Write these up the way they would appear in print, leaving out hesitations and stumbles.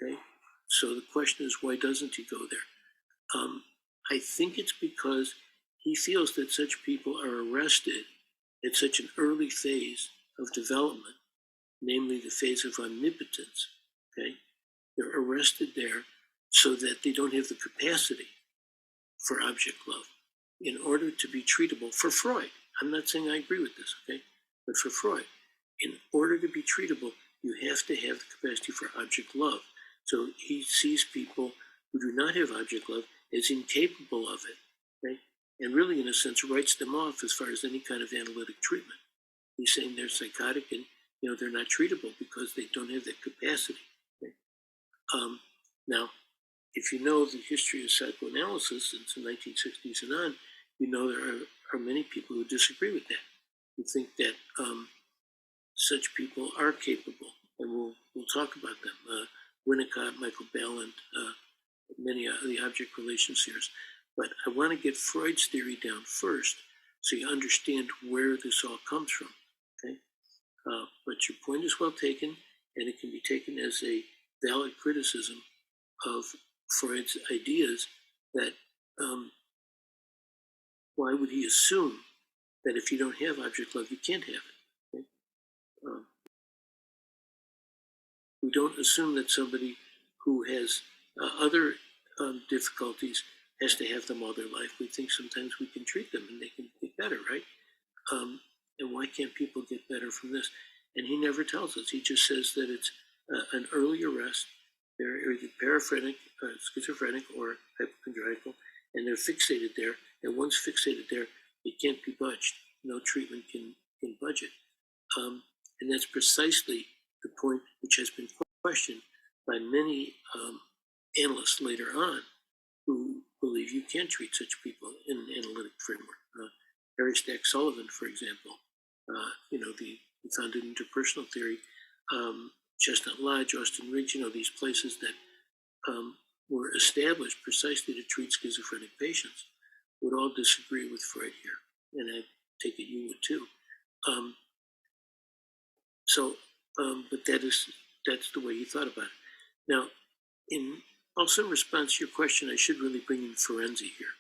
Okay, so the question is, why doesn't he go there? I think it's because he feels that such people are arrested at such an early phase of development, namely the phase of omnipotence. Okay, they're arrested there so that they don't have the capacity for object love in order to be treatable. For Freud, I'm not saying I agree with this, okay, but for Freud, in order to be treatable, you have to have the capacity for object love. So he sees people who do not have object love as incapable of it, okay? And really, in a sense, writes them off as far as any kind of analytic treatment. He's saying they're psychotic and they're not treatable because they don't have that capacity. Okay? Now, if you know the history of psychoanalysis since the 1960s and on, you know there are many people who disagree with that, who think that such people are capable, and we'll talk about them. Winnicott, Michael Ballant, many of the object relation series. But I want to get Freud's theory down first so you understand where this all comes from. Okay? But your point is well taken, and it can be taken as a valid criticism of Freud's ideas that why would he assume that if you don't have object love, you can't have it? Okay? We don't assume that somebody who has other difficulties has to have them all their life. We think sometimes we can treat them and they can get better, right? And why can't people get better from this? And he never tells us. He just says that it's an early arrest. They're either paraphrenic, schizophrenic, or hypochondriacal, and they're fixated there. And once fixated there, it can't be budged. No treatment can budge it. And that's precisely the point which has been questioned by many analysts later on who believe you can treat such people in an analytic framework. Harry Stack Sullivan, for example, the founded interpersonal theory, Chestnut Lodge, Austin Riggs, these places that were established precisely to treat schizophrenic patients, would all disagree with Freud here, and I take it you would too. But that's the way he thought about it. Now, also in response to your question, I should really bring in Ferenczi here.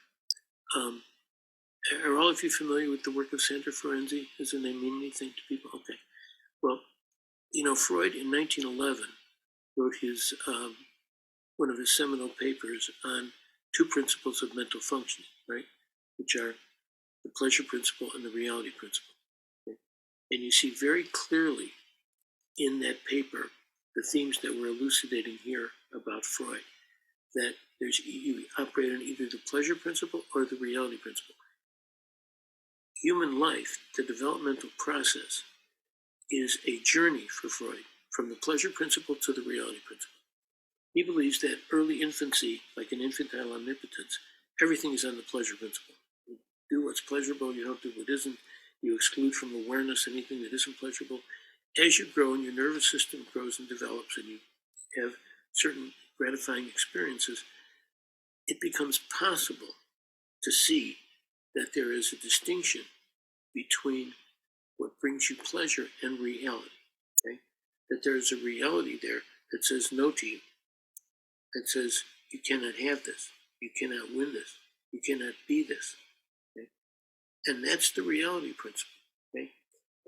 Are all of you familiar with the work of Sandra Ferenczi? Does the name mean anything to people? Okay. Well, Freud in 1911 wrote one of his seminal papers on two principles of mental functioning, right? Which are the pleasure principle and the reality principle. Okay? And you see very clearly in that paper the themes that we're elucidating here about Freud, that you operate on either the pleasure principle or the reality principle. Human life, the developmental process, is a journey for Freud from the pleasure principle to the reality principle. He believes that early infancy, like an infantile omnipotence, everything is on the pleasure principle. You do what's pleasurable, you don't do what isn't. You exclude from awareness anything that isn't pleasurable. As you grow and your nervous system grows and develops and you have certain gratifying experiences, it becomes possible to see that there is a distinction between what brings you pleasure and reality. Okay? That there's a reality there that says no to you, that says you cannot have this, you cannot win this, you cannot be this. Okay? And that's the reality principle. Okay?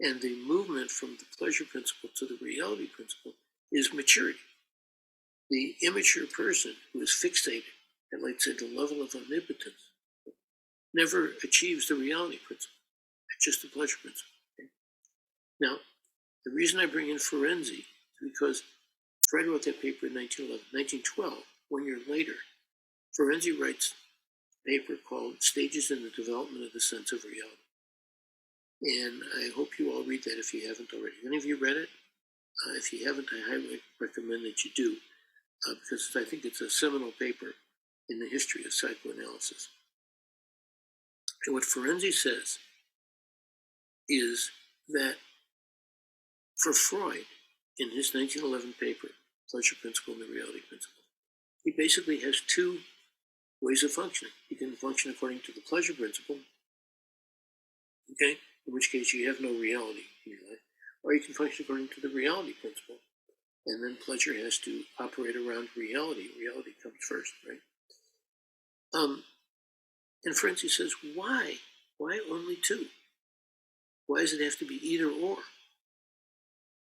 And the movement from the pleasure principle to the reality principle is maturity. The immature person who is fixated at, let's say, the level of omnipotence never achieves the reality principle, just the pleasure principle. Okay? Now, the reason I bring in Ferenczi is because Freud wrote that paper in 1911. 1912, 1 year later, Ferenczi writes a paper called Stages in the Development of the Sense of Reality. And I hope you all read that if you haven't already. Any of you read it? If you haven't, I highly recommend that you do, because I think it's a seminal paper in the history of psychoanalysis. And what Ferenczi says is that for Freud, in his 1911 paper, Pleasure Principle and the Reality Principle, he basically has two ways of functioning. You can function according to the pleasure principle, okay, in which case you have no reality in your life, or you can function according to the reality principle, and then pleasure has to operate around reality. Reality comes first, right? And Frenzy says, why? Why only two? Why does it have to be either or?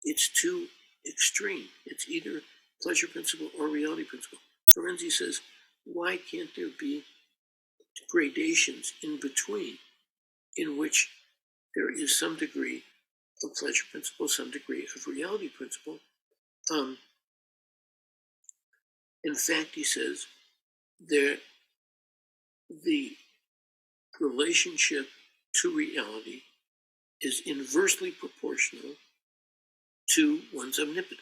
It's too extreme. It's either pleasure principle or reality principle. Ferenczi says, why can't there be gradations in between in which there is some degree of pleasure principle, some degree of reality principle? In fact, he says, the relationship to reality is inversely proportional to one's omnipotence.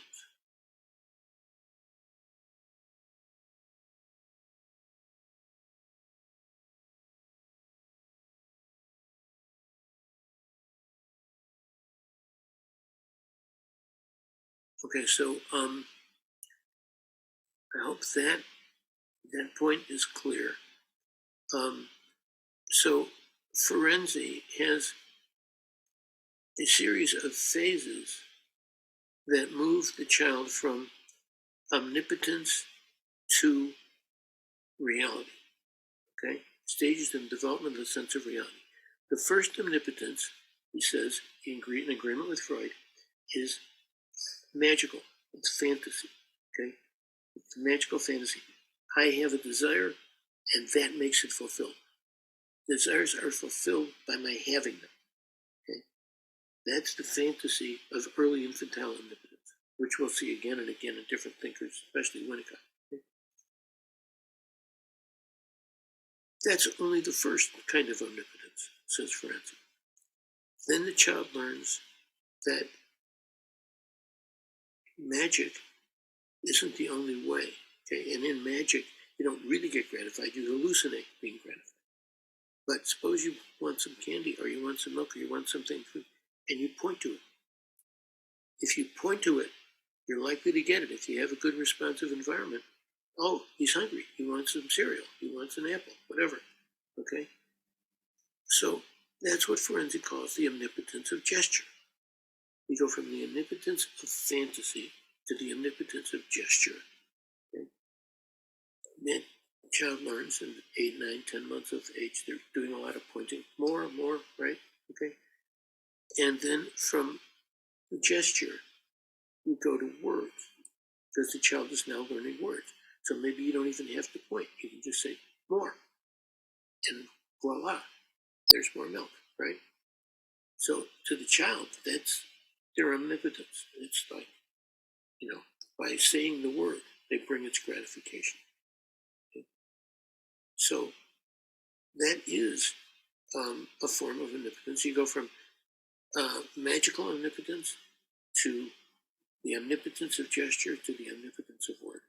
Okay, so I hope that point is clear. So Ferenczi has a series of phases that move the child from omnipotence to reality. Okay, stages in development of the sense of reality. The first omnipotence, he says, in agreement with Freud, is magical. It's fantasy. Okay, it's a magical fantasy. I have a desire, and that makes it fulfilled. Desires are fulfilled by my having them. Okay, that's the fantasy of early infantile omnipotence, which we'll see again and again in different thinkers, especially Winnicott. Okay? That's only the first kind of omnipotence, says Ferenczi. Then the child learns that magic isn't the only way. Okay, and in magic, you don't really get gratified; you hallucinate being gratified. But suppose you want some candy, or you want some milk, or you want something food, and you point to it. If you point to it, you're likely to get it. If you have a good responsive environment, oh, he's hungry. He wants some cereal. He wants an apple, whatever. Okay? So that's what Ferenczi calls the omnipotence of gesture. We go from the omnipotence of fantasy to the omnipotence of gesture. Okay? That child learns in 8, 9, 10 months of age, they're doing a lot of pointing, more, right? Okay. And then from the gesture, we go to words, because the child is now learning words. So maybe you don't even have to point. You can just say more, and voila, there's more milk, right? So to the child, that's their omnipotence. It's like, by saying the word, they bring its gratification. Okay? So that is a form of omnipotence. You go from magical omnipotence to the omnipotence of gesture to the omnipotence of word,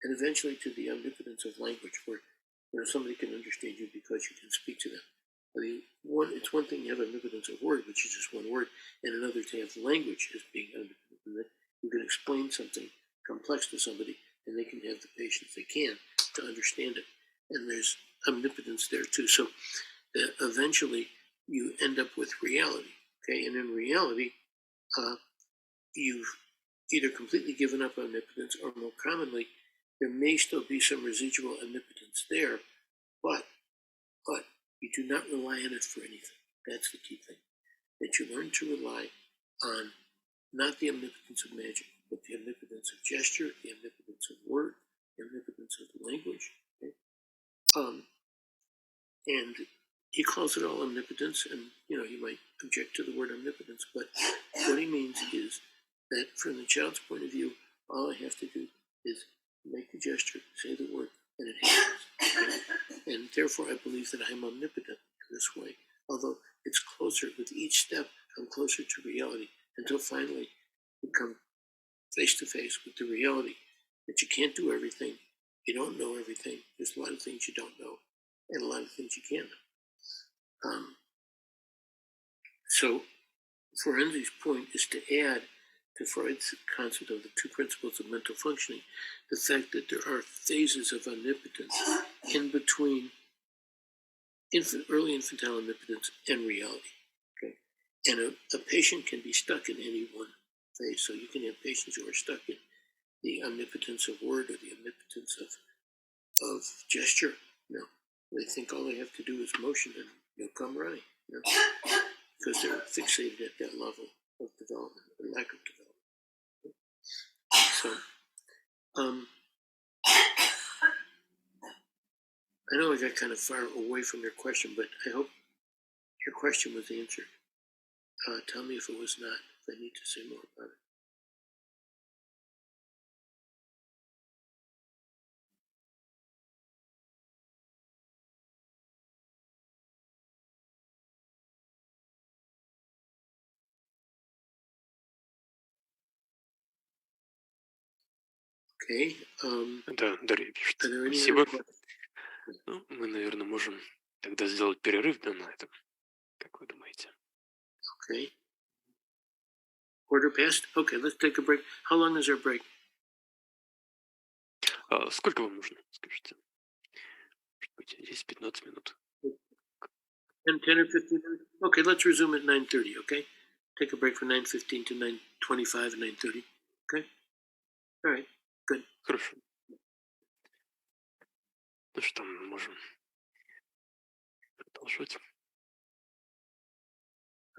and eventually to the omnipotence of language, where somebody can understand you because you can speak to them. I mean, it's one thing to have omnipotence of word, which is just one word, and another to have language as being omnipotent, and that you can explain something complex to somebody, and they can have the patience they can to understand it. And there's omnipotence there too. So eventually you end up with reality. Okay, and in reality, you've either completely given up omnipotence, or more commonly, there may still be some residual omnipotence there, but you do not rely on it for anything. That's the key thing. That you learn to rely on not the omnipotence of magic, but the omnipotence of gesture, the omnipotence of word, the omnipotence of language. Okay? And he calls it all omnipotence, and you might object to the word omnipotence, but what he means is that from the child's point of view, all I have to do is make the gesture, say the word, and it happens. Okay? And therefore I believe that I'm omnipotent in this way, although it's closer, with each step I'm closer to reality, until finally we come face to face with the reality that you can't do everything, you don't know everything, there's a lot of things you don't know, and a lot of things you can know. So Ferenczi's point is to add to Freud's concept of the two principles of mental functioning the fact that there are phases of omnipotence in between early infantile omnipotence and reality. Okay? And a patient can be stuck in any one. phase. So you can have patients who are stuck in the omnipotence of word or the omnipotence of gesture. They think all they have to do is motion and you'll come running, because they're fixated at that level of development or lack of development. So, I know I got kind of far away from your question, but I hope your question was answered. Tell me if it was not, if I need to say more about it. Okay. Да, Дарья пишет. Are there any Спасибо. other questions? Ну, мы, наверное, можем тогда сделать перерыв, да, на этом. Как вы думаете? Okay. Quarter past? Okay, let's take a break. How long is our break? Сколько вам нужно, скажите? Может быть, 10-15 минут. 10 or 15 minutes? Okay, let's resume at 9:30, okay? Take a break from 9:15 to 9:25 and 9:30. Okay? All right, good. Хорошо. Ну что, мы можем продолжать.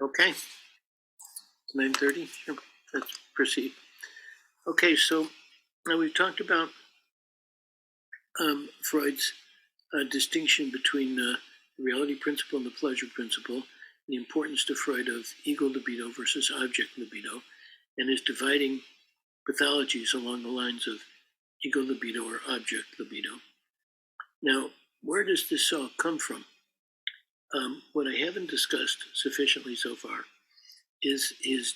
Okay. It's 9:30. Sure. Let's proceed. Okay, so now we've talked about Freud's distinction between the reality principle and the pleasure principle, the importance to Freud of ego libido versus object libido, and his dividing pathologies along the lines of ego libido or object libido. Now, where does this all come from? What I haven't discussed sufficiently so far is his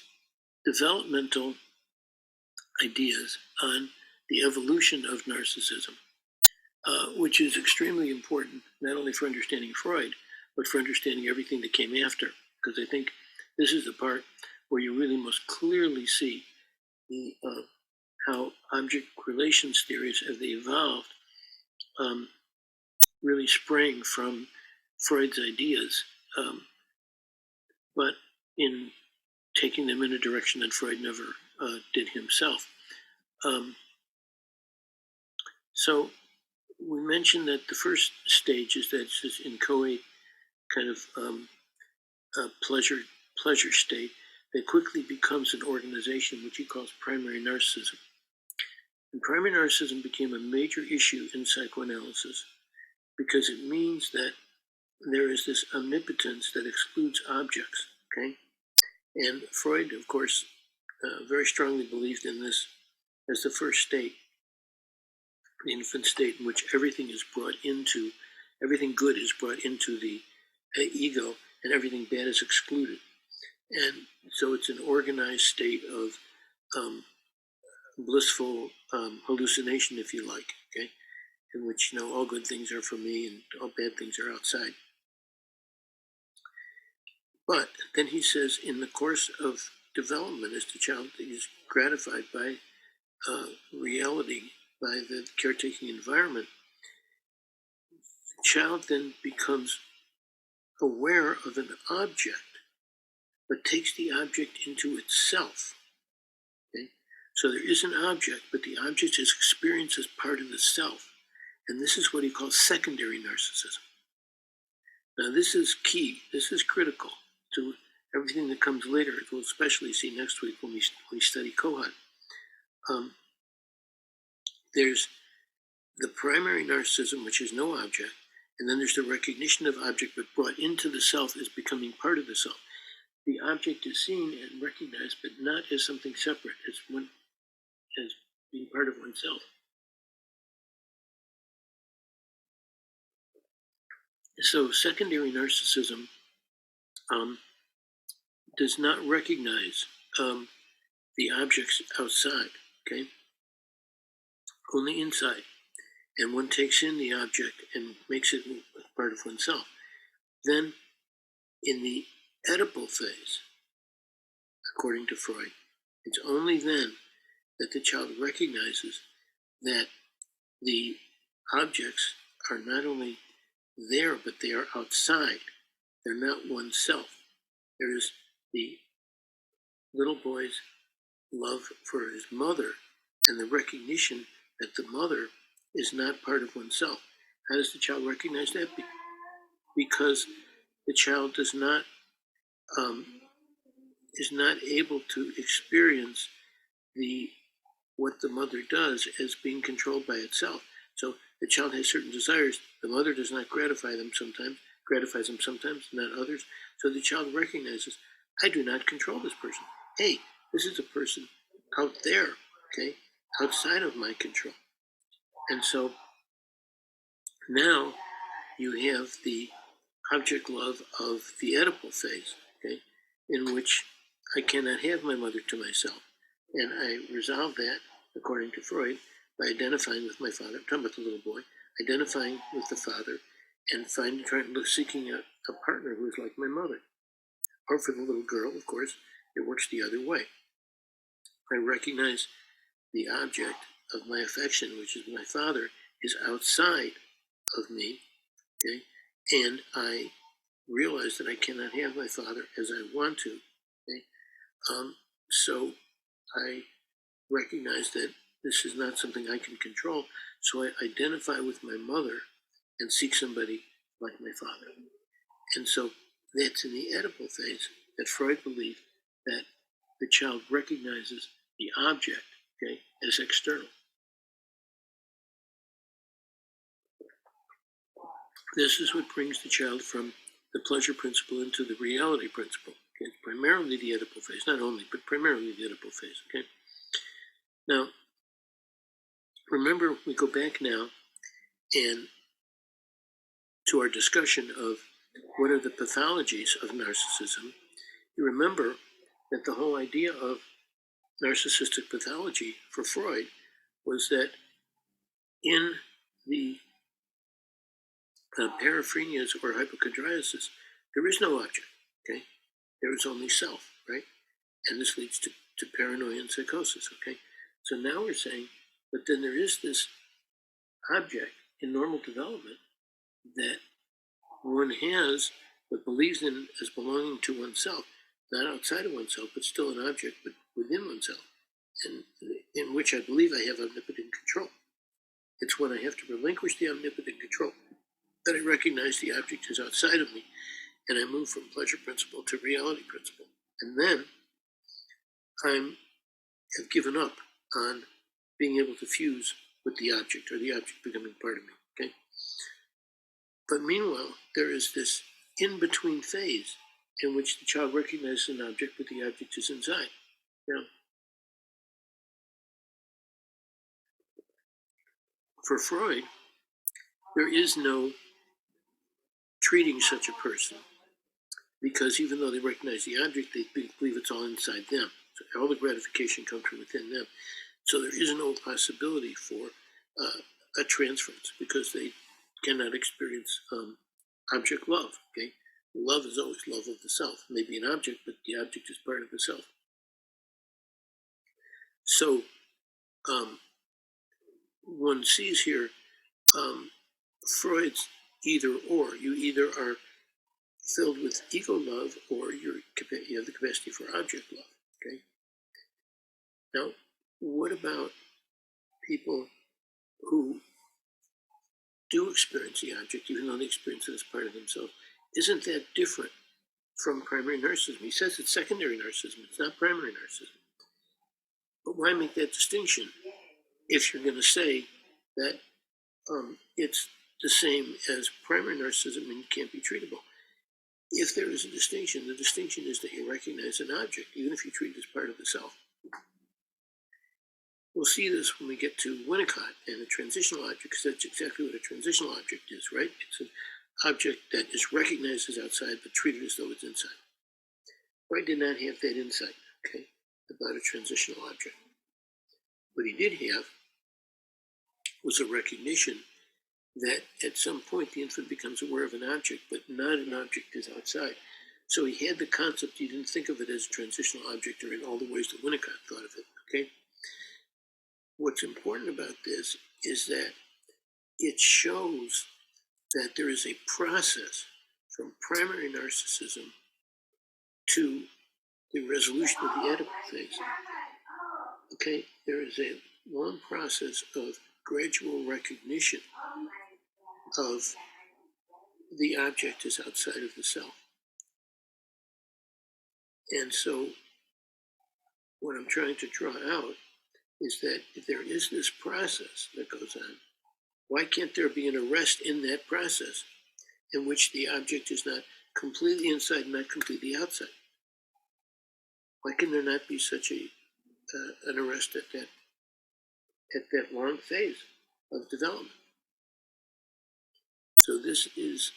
developmental ideas on the evolution of narcissism, which is extremely important, not only for understanding Freud, but for understanding everything that came after. Because I think this is the part where you really most clearly see the how object relations theories, as they evolved, really sprang from Freud's ideas, but in taking them in a direction that Freud never did himself. So we mentioned that the first stage is that it's this inchoate kind of pleasure state that quickly becomes an organization, which he calls primary narcissism. And primary narcissism became a major issue in psychoanalysis because it means that there is this omnipotence that excludes objects, okay? And Freud, of course, very strongly believed in this as the first state, the infant state in which everything is brought into, everything good is brought into the ego and everything bad is excluded. And so it's an organized state of blissful hallucination, if you like, okay? In which, all good things are for me and all bad things are outside. But then he says, in the course of development, as the child is gratified by reality, by the caretaking environment, the child then becomes aware of an object, but takes the object into itself. Okay? So there is an object, but the object is experienced as part of the self. And this is what he calls secondary narcissism. Now, this is key. This is critical to everything that comes later. We'll especially see next week when we study Kohut. There's the primary narcissism, which is no object, and then there's the recognition of object, but brought into the self as becoming part of the self. The object is seen and recognized, but not as something separate, as being part of oneself. So secondary narcissism does not recognize the objects outside, okay? Only inside. And one takes in the object and makes it part of oneself. Then, in the Oedipal phase, according to Freud, it's only then that the child recognizes that the objects are not only there, but they are outside. They're not oneself. There is the little boy's love for his mother and the recognition that the mother is not part of oneself. How does the child recognize that? Because the child is not able to experience what the mother does as being controlled by itself. So the child has certain desires. The mother does not gratify them sometimes, gratifies them sometimes, not others. So the child recognizes, I do not control this person. Hey, this is a person out there, okay, outside of my control. And so now you have the object love of the Oedipal phase, okay, in which I cannot have my mother to myself. And I resolve that, according to Freud, by identifying with my father. I'm talking about the little boy, identifying with the father, and seeking a partner who is like my mother. Or for the little girl, of course, it works the other way. I recognize the object of my affection, which is my father, is outside of me, okay? And I realize that I cannot have my father as I want to, okay? So I recognize that this is not something I can control, so I identify with my mother and seek somebody like my father. And so that's in the Oedipal phase that Freud believed that the child recognizes the object, okay, as external. This is what brings the child from the pleasure principle into the reality principle. Okay? It's primarily the Oedipal phase, not only, but primarily the Oedipal phase. Okay. Now, remember, we go back now and to our discussion of what are the pathologies of narcissism. You remember that the whole idea of narcissistic pathology for Freud was that in the paraphrenias or hypochondriasis, there is no object, okay? There is only self, right? And this leads to paranoia and psychosis, okay? So now we're saying, but then there is this object in normal development that one has, but believes in as belonging to oneself, not outside of oneself, but still an object, but within oneself, and in which I believe I have omnipotent control. It's when I have to relinquish the omnipotent control that I recognize the object is outside of me, and I move from pleasure principle to reality principle. And then I have given up on being able to fuse with the object, or the object becoming part of me, okay? But meanwhile, there is this in-between phase in which the child recognizes an object, but the object is inside. Now, for Freud, there is no treating such a person, because even though they recognize the object, they believe it's all inside them. So all the gratification comes from within them. So there is no possibility for a transference, because they cannot experience object love, okay? Love is always love of the self. It may be an object, but the object is part of the self. So one sees here Freud's either or. You either are filled with ego love, or you have the capacity for object love, okay? Now, what about people who do experience the object, even though they experience it as part of themselves? Isn't that different from primary narcissism? He says it's secondary narcissism, it's not primary narcissism. But why make that distinction if you're going to say that it's the same as primary narcissism and you can't be treatable? If there is a distinction, the distinction is that you recognize an object, even if you treat it as part of the self. We'll see this when we get to Winnicott and the transitional object, because that's exactly what a transitional object is, right? It's an object that is recognized as outside, but treated as though it's inside. Freud did not have that insight, okay, about a transitional object. What he did have was a recognition that at some point the infant becomes aware of an object, but not an object is outside. So he had the concept, he didn't think of it as a transitional object or in all the ways that Winnicott thought of it, okay? What's important about this is that it shows that there is a process from primary narcissism to the resolution of the Oedipal phase. Okay, there is a long process of gradual recognition of the object is outside of the self. And so what I'm trying to draw out is that if there is this process that goes on, why can't there be an arrest in that process in which the object is not completely inside, not completely outside? Why can there not be such an arrest at that long phase of development? So this is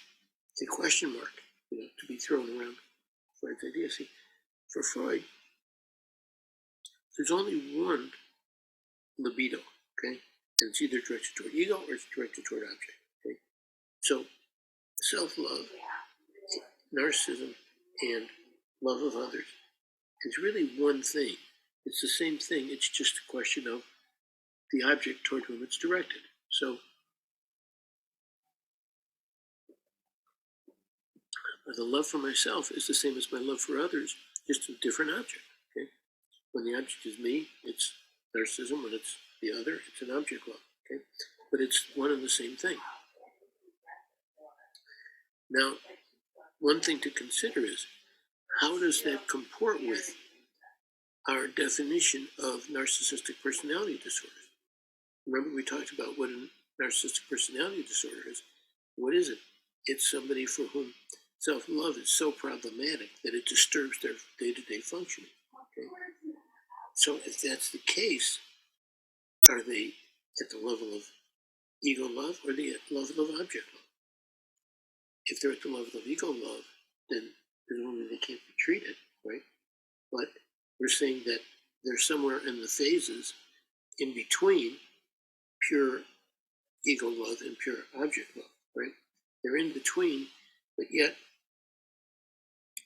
a question mark, to be thrown around Freud's idea. See, for Freud, there's only one libido, okay? And it's either directed toward ego or it's directed toward object, okay? So self-love, narcissism, and love of others is really one thing. It's the same thing. It's just a question of the object toward whom it's directed. So the love for myself is the same as my love for others, just a different object, okay? When the object is me, it's narcissism. When it's the other, it's an object love, okay? But it's one and the same thing. Now, one thing to consider is, how does that comport with our definition of narcissistic personality disorders? Remember, we talked about what a narcissistic personality disorder is. What is it? It's somebody for whom self-love is so problematic that it disturbs their day-to-day functioning. Okay? So if that's the case, are they at the level of ego love or the level of object love? If they're at the level of ego love, then presumably they can't be treated, right? But we're saying that they're somewhere in the phases in between pure ego love and pure object love, right? They're in between, but yet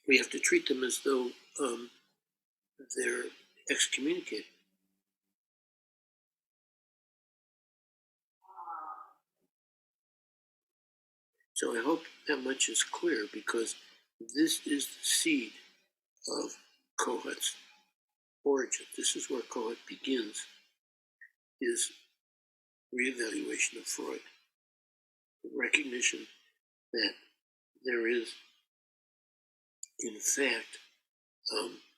we have to treat them as though they're excommunicated. So I hope that much is clear, because this is the seed of Kohut's origin. This is where Kohut begins his reevaluation of Freud. The recognition that there is, in fact,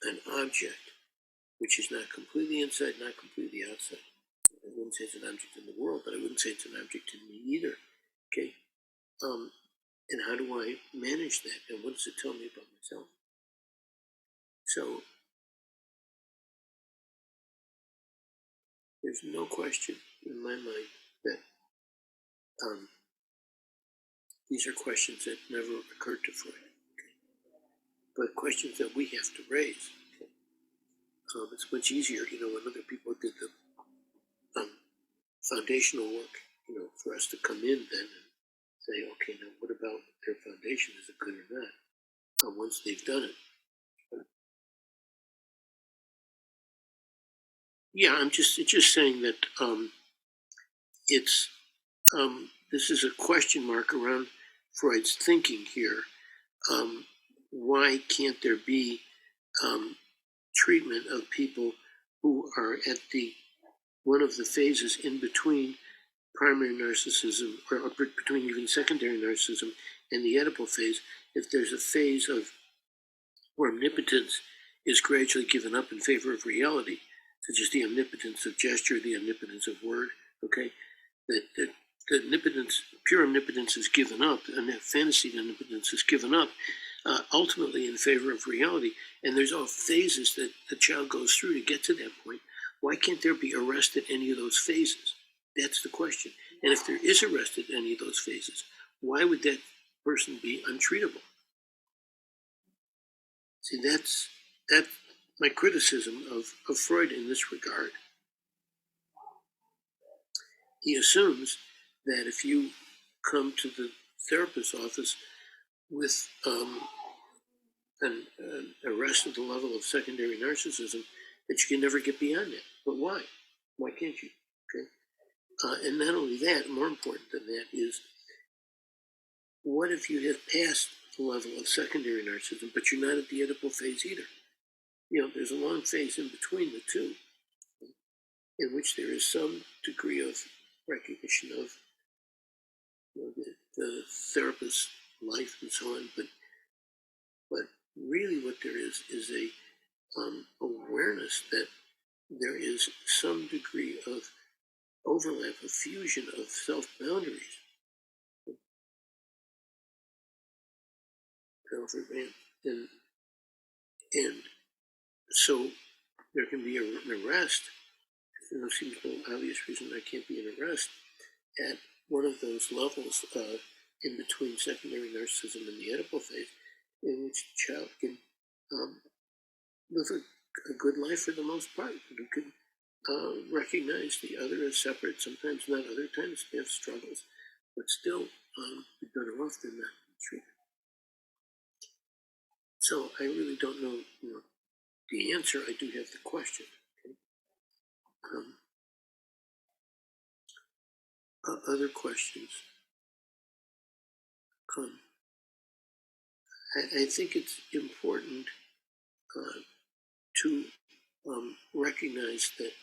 an object which is not completely inside, not completely outside. I wouldn't say it's an object in the world, but I wouldn't say it's an object in me either. Okay? And how do I manage that? And what does it tell me about myself? So there's no question in my mind that these are questions that never occurred to Freud, okay? But questions that we have to raise. Okay? It's much easier, when other people did the foundational work, for us to come in then and say, okay, now what about their foundation? Is it good or not? Once they've done it. Yeah, it's just saying that it's this is a question mark around Freud's thinking here. Why can't there be treatment of people who are at one of the phases in between primary narcissism, or between even secondary narcissism and the Oedipal phase? If there's a phase of where omnipotence is gradually given up in favor of reality, such as the omnipotence of gesture, the omnipotence of word, okay? That omnipotence, pure omnipotence is given up, and that fantasy omnipotence is given up, ultimately in favor of reality. And there's all phases that the child goes through to get to that point. Why can't there be arrest at any of those phases? That's the question. And if there is arrest at any of those phases, why would that person be untreatable? See, that's my criticism of Freud in this regard. He assumes that if you come to the therapist's office with an arrest at the level of secondary narcissism, that you can never get beyond that. But why? Why can't you? Okay. And not only that, more important than that is, what if you have passed the level of secondary narcissism, but you're not at the Oedipal phase either? There's a long phase in between the two. in which there is some degree of recognition of the therapist's life and so on, but really what there is a awareness that there is some degree of overlap, of fusion of self-boundaries. And so there can be an arrest. There seems no obvious reason there can't be an arrest at one of those levels in between secondary narcissism and the Oedipal phase, in which the child can live a good life for the most part. You can recognize the other as separate, sometimes not, other times they have struggles, but still be better off than not treated. So I really don't know, the answer. I do have the question. Okay? Other questions? I think it's important to recognize that,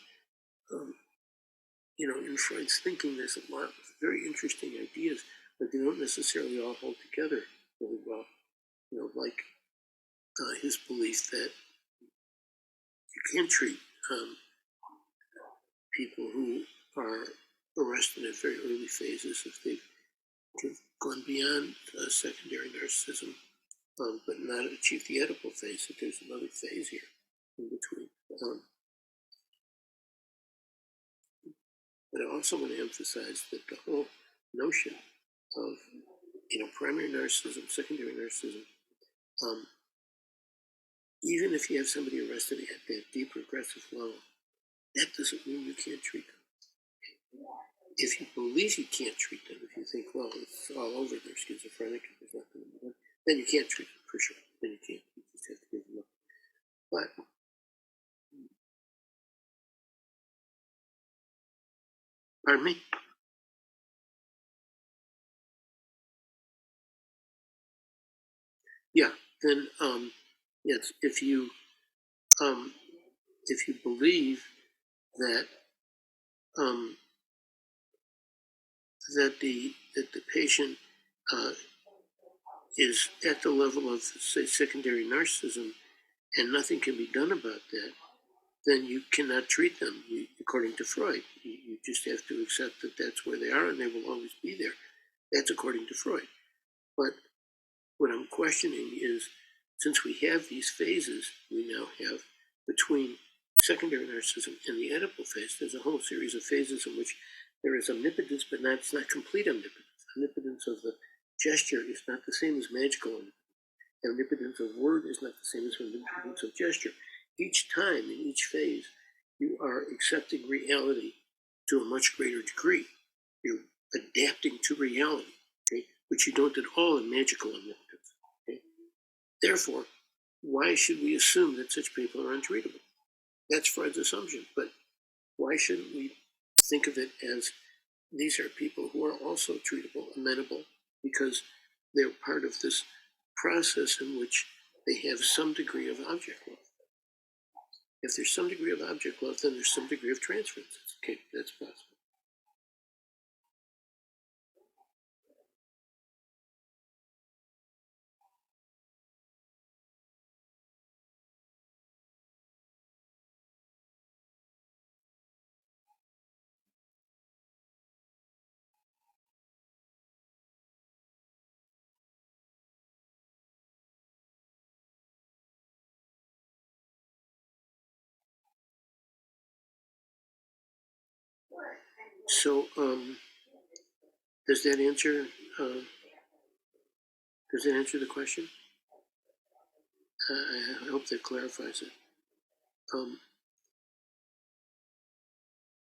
in Freud's thinking, there's a lot of very interesting ideas, but they don't necessarily all hold together really well. Like his belief that you can't treat people who are arrested at very early phases if they've gone beyond secondary narcissism, but not achieved the Oedipal phase, that there's another phase here in between. But I also want to emphasize that the whole notion of primary narcissism, secondary narcissism, even if you have somebody arrested at that deep regressive level, that doesn't mean you can't treat them. If you believe you can't treat them, if you think, well, it's all over, they're schizophrenic, and there's nothing to be done, then you can't treat them for sure. Then you can't. You just have to give them up. But pardon me? Yeah. Then yes, if you believe that that the patient is at the level of, say, secondary narcissism, and nothing can be done about that, then you cannot treat them. According to Freud, you just have to accept that that's where they are, and they will always be there. That's according to Freud. But what I'm questioning is, since we have these phases, we now have between secondary narcissism and the Oedipal phase, there's a whole series of phases in which there is omnipotence, but it's not complete omnipotence. Omnipotence of the gesture is not the same as magical omnipotence. Omnipotence of word is not the same as omnipotence of gesture. Each time, in each phase, you are accepting reality to a much greater degree. You're adapting to reality, okay, which you don't at all in magical omnipotence. Okay? Therefore, why should we assume that such people are untreatable? That's Freud's assumption, but why shouldn't we think of it as these are people who are also treatable, amenable, because they're part of this process in which they have some degree of object love. If there's some degree of object love, then there's some degree of transference. Okay, that's possible. So, does that answer? Does that answer the question? I hope that clarifies it.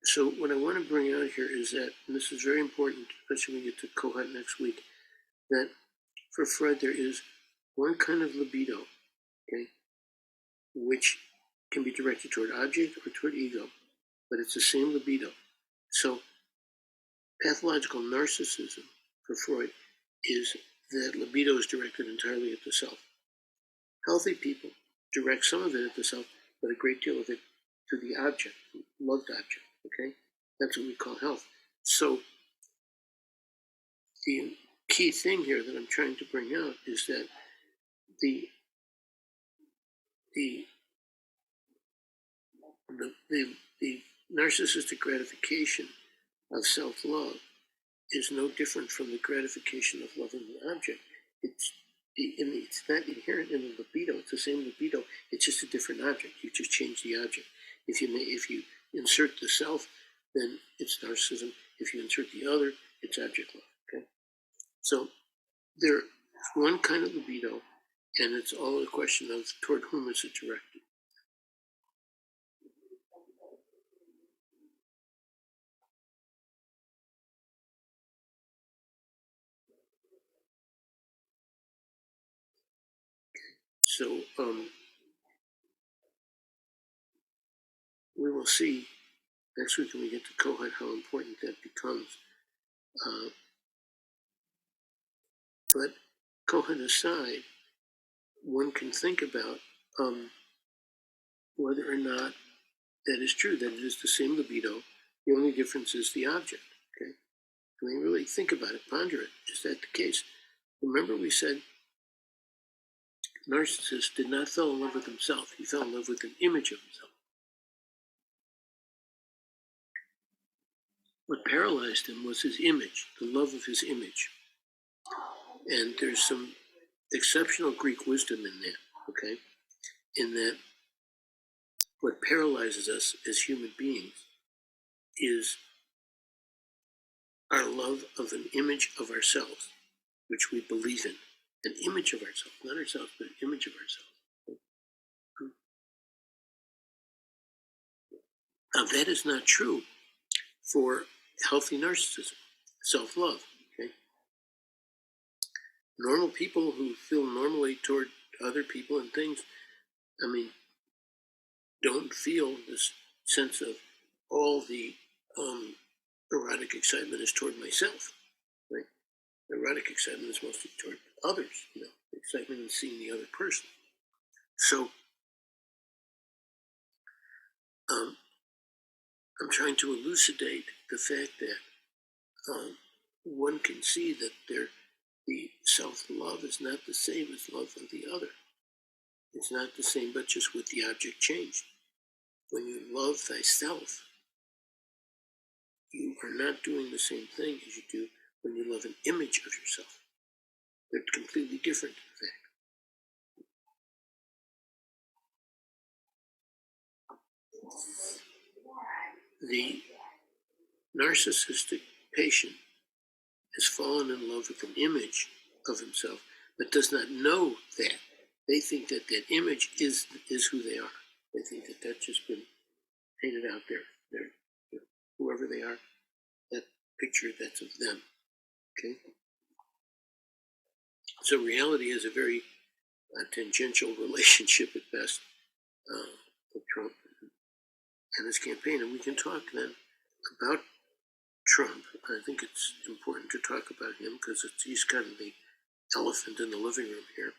So what I want to bring out here is that, and this is very important, especially when we get to Kohut next week, that for Freud there is one kind of libido, okay, which can be directed toward object or toward ego, but it's the same libido. So pathological narcissism for Freud is that libido is directed entirely at the self. Healthy people direct some of it at the self, but a great deal of it to the object, loved object. That's what we call health. So the key thing here that I'm trying to bring out is that the the the narcissistic gratification of self-love is no different from the gratification of loving the object. It's not inherent in the libido. It's the same libido. It's just a different object. You just change the object. If you insert the self, then it's narcissism. If you insert the other, it's object love. Okay. So there's one kind of libido, and it's all a question of toward whom is it directed. So we will see next week when we get to Kohut how important that becomes. But Kohut aside, one can think about whether or not that is true, that it is the same libido. The only difference is the object. Okay, I mean, really think about it, ponder it. Is that the case? Remember, we said narcissist did not fall in love with himself. He fell in love with an image of himself. What paralyzed him was his image, the love of his image. And there's some exceptional Greek wisdom in that, okay? In that what paralyzes us as human beings is our love of an image of ourselves, which we believe in. An image of ourselves, not ourselves, but an image of ourselves. Now, that is not true for healthy narcissism, self-love. Okay? Normal people who feel normally toward other people and things, I mean, don't feel this sense of all the erotic excitement is toward myself. Right? Erotic excitement is mostly toward others. Excitement in seeing the other person. So I'm trying to elucidate the fact that one can see that the self-love is not the same as love of the other. It's not the same, but just with the object changed. When you love thyself, you are not doing the same thing as you do when you love an image of yourself. They're completely different, in fact. The narcissistic patient has fallen in love with an image of himself, but does not know that. They think that that image is who they are. They think that that's just been painted out there. They're whoever they are, that picture, that's of them. Okay? So reality is a very tangential relationship at best with Trump and his campaign. And we can talk then about Trump. I think it's important to talk about him because he's kind of the elephant in the living room here.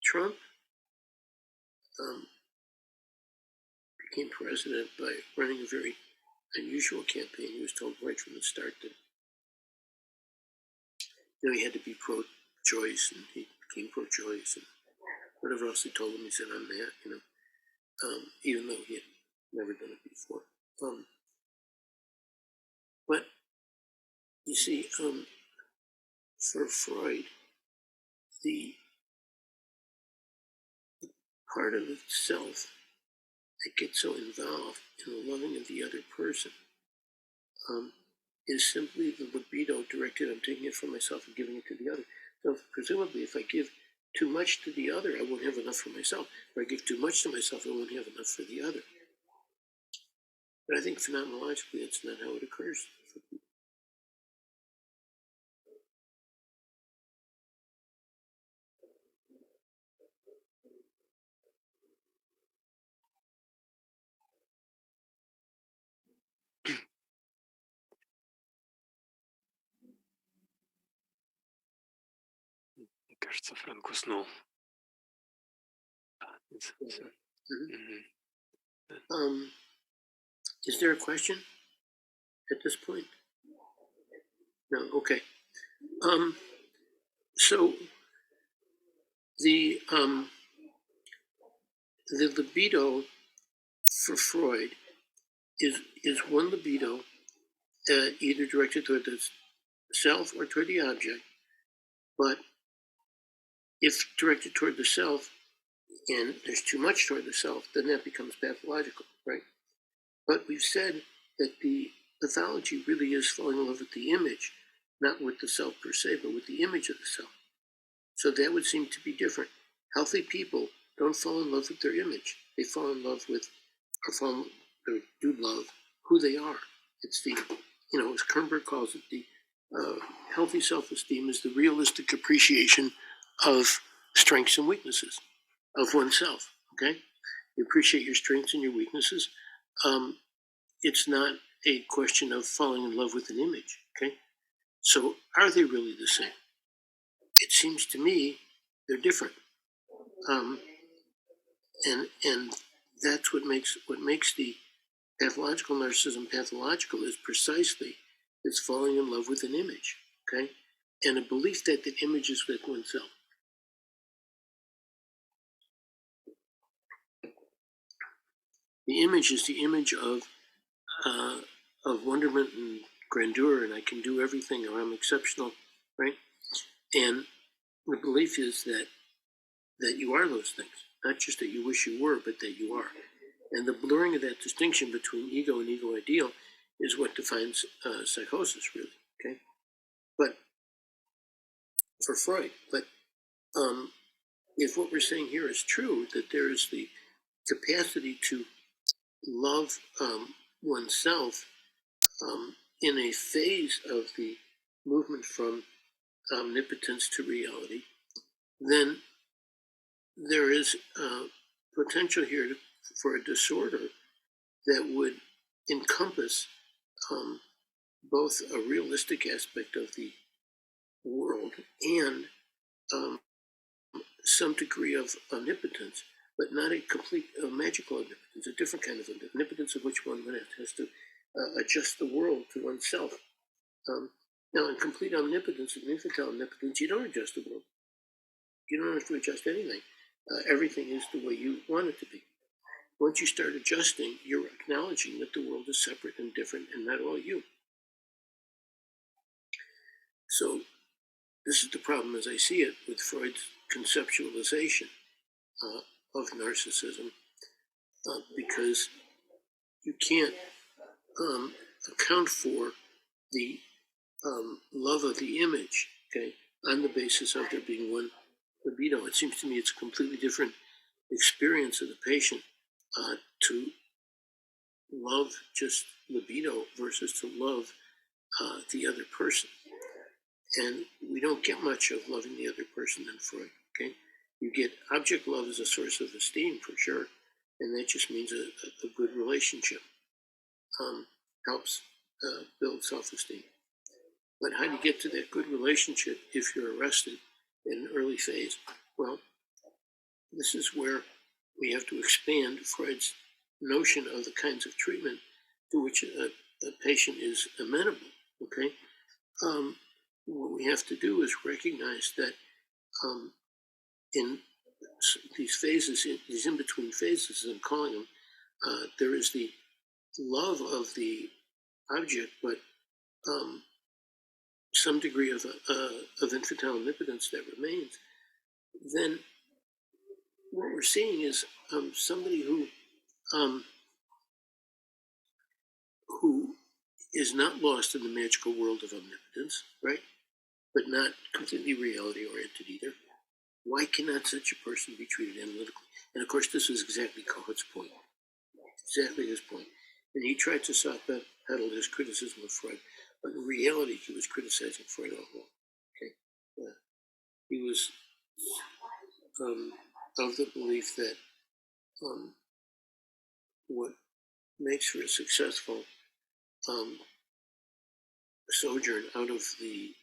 Trump became president by running a very unusual campaign. He was told right from the start that he had to be pro-choice, and he became pro-choice, and whatever else they told him, he said, "I'm that," even though he had never done it before. But you see, for Freud, the part of itself that gets so involved in the loving of the other person is simply the libido directed. I'm taking it from myself and giving it to the other. So presumably, if I give too much to the other, I won't have enough for myself. If I give too much to myself, I won't have enough for the other. But I think phenomenologically, that's not how it occurs. Мне кажется, Фрэнк уснул. Mm-hmm. Is there a question at this point? No, okay. So the libido for Freud is one libido either directed toward the self or toward the object, but if directed toward the self and there's too much toward the self, then that becomes pathological, right? But we've said that the pathology really is falling in love with the image, not with the self per se, but with the image of the self. So that would seem to be different. Healthy people don't fall in love with their image. They fall in love with, or do love who they are. It's the, as Kernberg calls it, the healthy self-esteem is the realistic appreciation of strengths and weaknesses of oneself, okay? You appreciate your strengths and your weaknesses. It's not a question of falling in love with an image, okay? So are they really the same? It seems to me they're different. And that's what makes the pathological narcissism pathological is precisely it's falling in love with an image, okay? And a belief that the image is with oneself. The image is the image of wonderment and grandeur, and I can do everything, or I'm exceptional, right? And the belief is that you are those things, not just that you wish you were, but that you are. And the blurring of that distinction between ego and ego ideal is what defines psychosis, really, okay? But for Freud, if what we're saying here is true, that there is the capacity to love oneself in a phase of the movement from omnipotence to reality, then there is potential here for a disorder that would encompass both a realistic aspect of the world and some degree of omnipotence, but not a complete magical omnipotence, a different kind of omnipotence of which one has to adjust the world to oneself. Now, in complete omnipotence and infantile omnipotence, you don't adjust the world. You don't have to adjust anything. Everything is the way you want it to be. Once you start adjusting, you're acknowledging that the world is separate and different and not all you. So this is the problem as I see it with Freud's conceptualization of narcissism, because you can't account for the love of the image, okay, on the basis of there being one libido. It seems to me it's a completely different experience of the patient to love just libido versus to love the other person. And we don't get much of loving the other person in Freud, okay? You get object love as a source of esteem, for sure, and that just means a good relationship. Helps build self-esteem. But how do you get to that good relationship if you're arrested in an early phase? Well, this is where we have to expand Freud's notion of the kinds of treatment to which a patient is amenable, okay? What we have to do is recognize that in these phases, these in-between phases, as I'm calling them, there is the love of the object, but some degree of infantile omnipotence that remains. Then what we're seeing is somebody who is not lost in the magical world of omnipotence, right? But not completely reality oriented either. Why cannot such a person be treated analytically? And of course, this is exactly Cohen's point. Exactly his point. And he tried to soft pedal his criticism of Freud, but in reality, he was criticizing Freud all along. Okay, he was of the belief that what makes for a successful sojourn out of the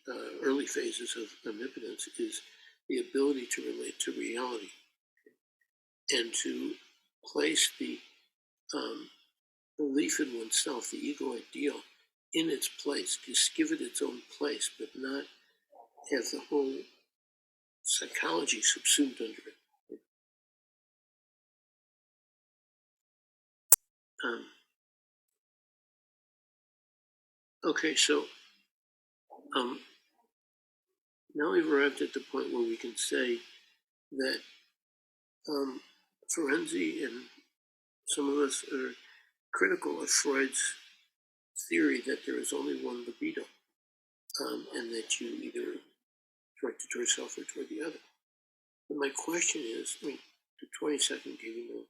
early phases of omnipotence is the ability to relate to reality and to place the belief in oneself, the ego ideal, in its place, just give it its own place, but not have the whole psychology subsumed under it. Okay, so now we've arrived at the point where we can say that Ferenczi and some of us are critical of Freud's theory that there is only one libido, and that you either directed toward yourself or toward the other. But my question is, I mean, the 22nd gave you no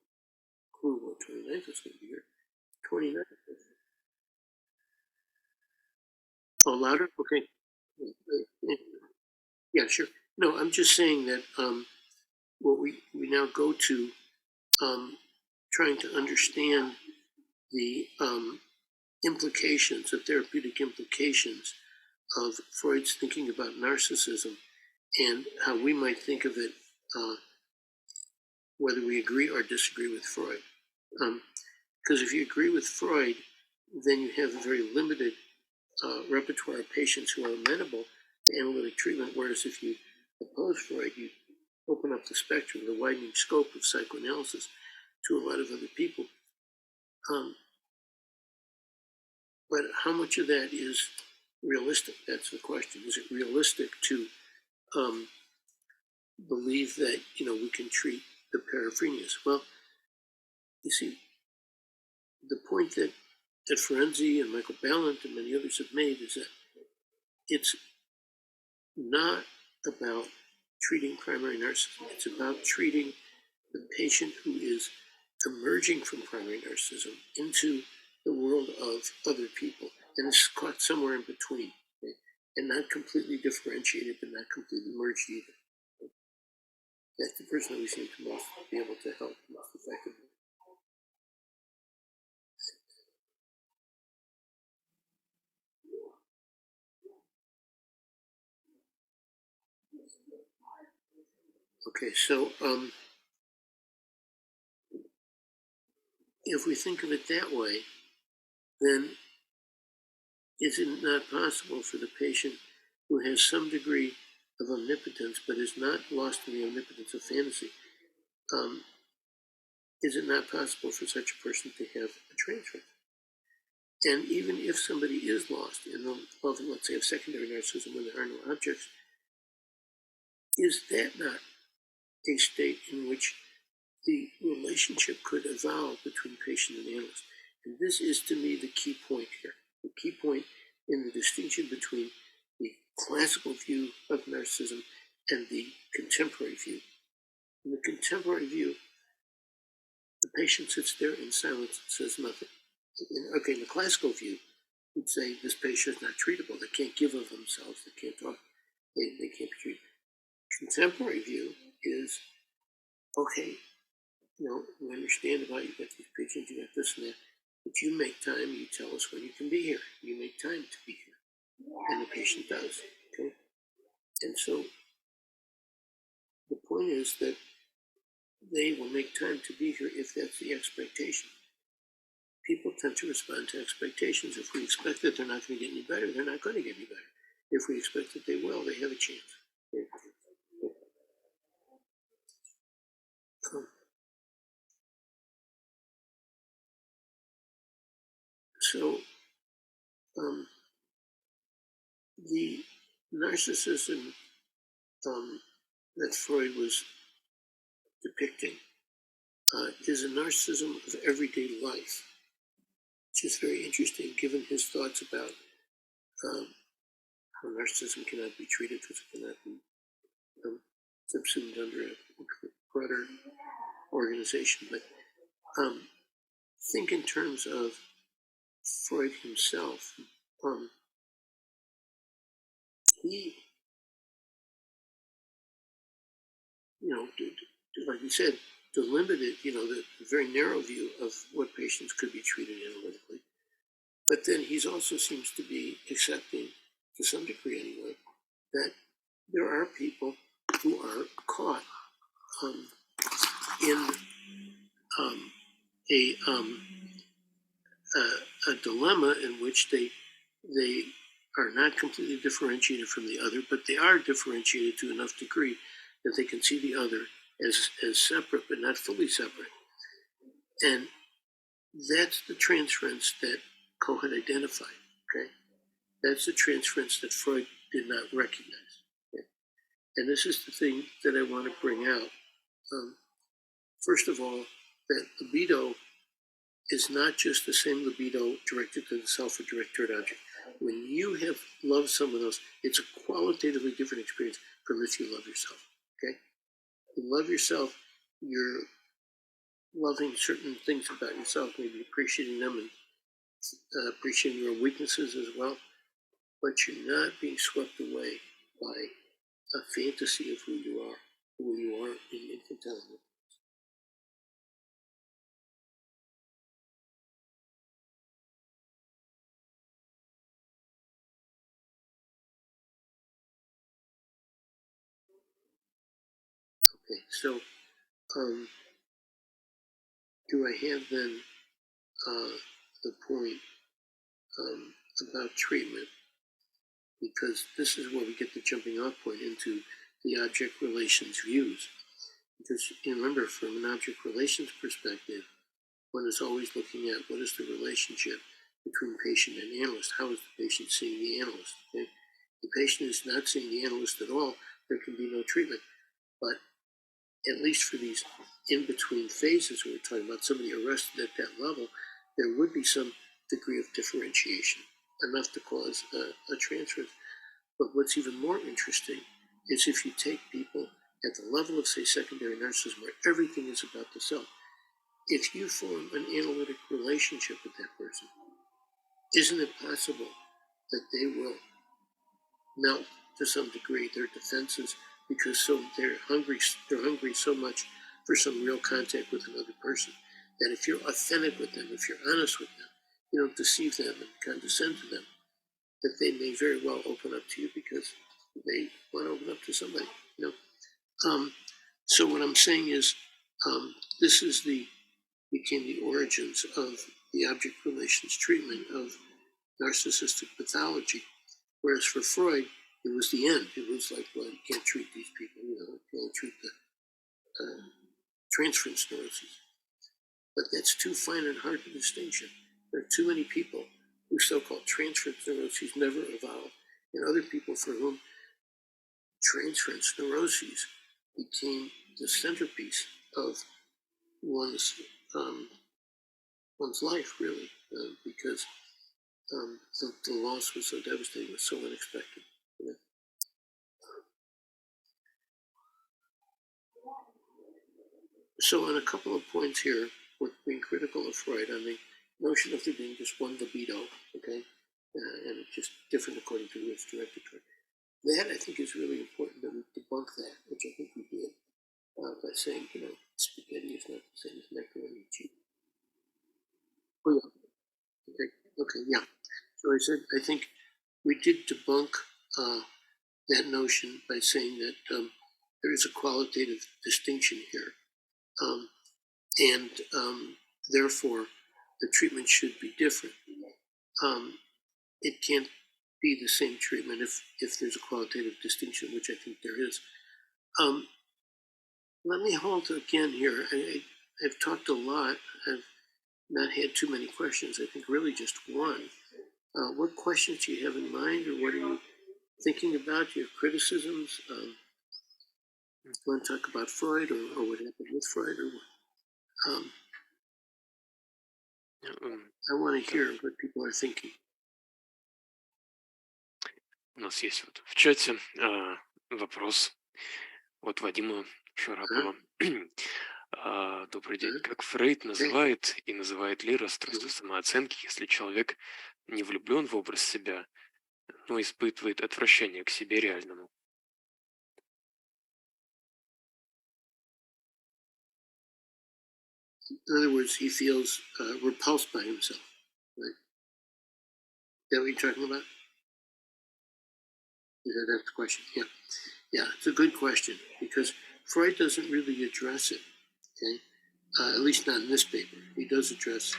clue what 29th is going to be here. 29th. Oh, louder? Okay. Yeah, sure. No, I'm just saying that what we now go to trying to understand the implications, the therapeutic implications of Freud's thinking about narcissism and how we might think of it, whether we agree or disagree with Freud. Because if you agree with Freud, then you have a very limited repertoire of patients who are amenable to analytic treatment, whereas if you oppose Freud, you open up the spectrum, the widening scope of psychoanalysis to a lot of other people. But how much of that is realistic? That's the question. Is it realistic to believe that we can treat the paraphrenias? Well, you see, the point that Ferenczi and Michael Balint and many others have made is that it's not about treating primary narcissism. It's about treating the patient who is emerging from primary narcissism into the world of other people, and it's caught somewhere in between, okay? And not completely differentiated, but not completely merged either. Okay? That's the person that we seem to most be able to help most effectively. Okay, so if we think of it that way, then is it not possible for the patient who has some degree of omnipotence but is not lost in the omnipotence of fantasy, is it not possible for such a person to have a transfer? And even if somebody is lost in the love, let's say, of secondary narcissism when there are no objects, is that not a state in which the relationship could evolve between patient and analyst? And this is, to me, the key point here. The key point in the distinction between the classical view of narcissism and the contemporary view. In the contemporary view, the patient sits there in silence and says nothing. In the classical view, we'd say this patient is not treatable. They can't give of themselves. They can't talk. They can't be treated. Contemporary view is, okay, we understand about you got these patients, you got this and that, but you make time, you tell us when you can be here. You make time to be here. And the patient does, okay? And so the point is that they will make time to be here if that's the expectation. People tend to respond to expectations. If we expect that they're not going to get any better, they're not going to get any better. If we expect that they will, they have a chance. So the narcissism that Freud was depicting is a narcissism of everyday life, which is very interesting given his thoughts about how narcissism cannot be treated because it cannot be subsumed under a broader organization. But think in terms of Freud himself. He, like you said, delimited, the very narrow view of what patients could be treated analytically. But then he also seems to be accepting, to some degree anyway, that there are people who are caught in a dilemma in which they are not completely differentiated from the other, but they are differentiated to enough degree that they can see the other as separate, but not fully separate. And that's the transference that Coe had identified. Okay, that's the transference that Freud did not recognize. Okay? And this is the thing that I want to bring out. First of all, that libido is not just the same libido directed to the self or directed toward object. When you have loved someone else, it's a qualitatively different experience from if you love yourself. Okay, you love yourself, you're loving certain things about yourself, maybe appreciating them and appreciating your weaknesses as well, but you're not being swept away by a fantasy of who you are in infantile. Okay, so do I have then the point about treatment? Because this is where we get the jumping off point into the object relations views. Because you remember, from an object relations perspective, one is always looking at what is the relationship between patient and analyst. How is the patient seeing the analyst? Okay? The patient is not seeing the analyst at all, there can be no treatment. But at least for these in-between phases we're talking about, somebody arrested at that level, there would be some degree of differentiation, enough to cause a transference. But what's even more interesting is if you take people at the level of, say, secondary narcissism, where everything is about the self, if you form an analytic relationship with that person, isn't it possible that they will melt to some degree their defenses because they're hungry so much for some real contact with another person that if you're authentic with them, if you're honest with them, you don't deceive them and condescend to them, that they may very well open up to you because they want to open up to somebody. So what I'm saying is, this became the origins of the object relations treatment of narcissistic pathology. Whereas for Freud, it was the end. It was like, well, you can't treat these people, you can't treat the transference neuroses. But that's too fine and hard a distinction. There are too many people whose so-called transference neuroses never evolved, and other people for whom transference neuroses became the centerpiece of one's life, really, because the loss was so devastating, was so unexpected. So on a couple of points here, we're being critical of Freud on the notion of there being just one libido, okay, and it's just different according to who it's directed toward. That, I think, is really important that we debunk that, which I think we did, by saying, spaghetti is not the same as macaroni and cheese. Oh, yeah. Okay, yeah. So I think we did debunk that notion by saying that there is a qualitative distinction here. And therefore, the treatment should be different. It can't be the same treatment if there's a qualitative distinction, which I think there is. Let me halt again here. I've talked a lot. I've not had too many questions. I think really just one. What questions do you have in mind, or what are you thinking about? Do you have criticisms? You want to talk about Freud or what happened with Freud, or what? I want to hear what people are thinking. У нас есть вот в чате вопрос от Вадима Шарапова. Добрый день. Как Фрейд называет и называет ли расстройство самооценки, если человек не влюблен в образ себя, но испытывает отвращение к себе реальному? In other words, he feels repulsed by himself, right? Is that what you're talking about? That's the question. Yeah, it's a good question because Freud doesn't really address it. Okay, at least not in this paper. He does address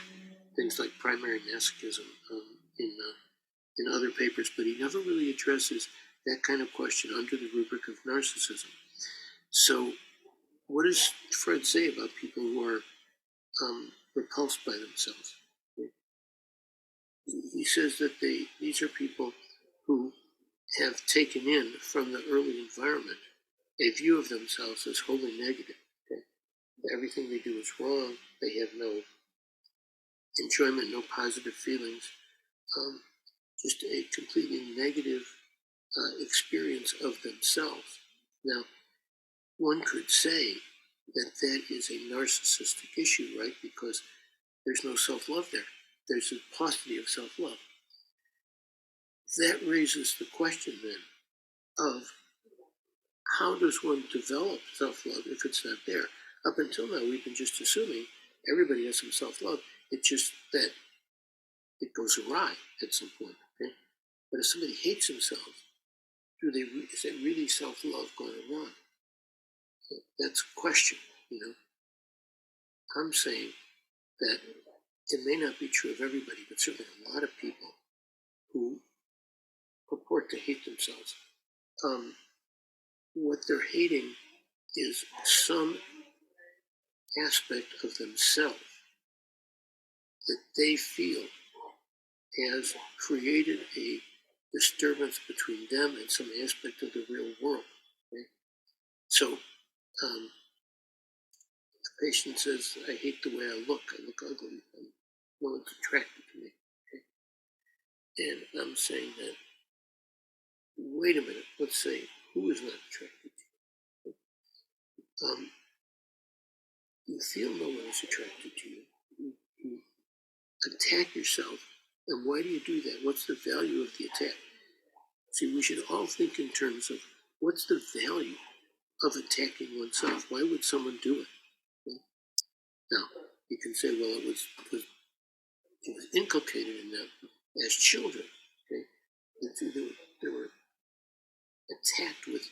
things like primary masochism in other papers, but he never really addresses that kind of question under the rubric of narcissism. So, what does Freud say about people who are repulsed by themselves? He says that these are people who have taken in from the early environment a view of themselves as wholly negative. Okay? Everything they do is wrong. They have no enjoyment, no positive feelings, just a completely negative experience of themselves. Now, one could say that that is a narcissistic issue, right? Because there's no self-love there. There's a paucity of self-love. That raises the question then of how does one develop self-love if it's not there? Up until now, we've been just assuming everybody has some self-love. It's just that it goes awry at some point. Okay? But if somebody hates themselves, is that really self-love going on? That's a question, you know. I'm saying that it may not be true of everybody, but certainly a lot of people who purport to hate themselves. What they're hating is some aspect of themselves that they feel has created a disturbance between them and some aspect of the real world. Okay? So, the patient says, I hate the way I look ugly, no one's attracted to me. Okay? And I'm saying that, wait a minute, let's say, who is not attracted to you? You feel no one is attracted to you. You attack yourself. And why do you do that? What's the value of the attack? See, we should all think in terms of what's the value of attacking oneself? Why would someone do it? Okay? Now, you can say, well, it was inculcated in them as children. Okay? They were attacked with,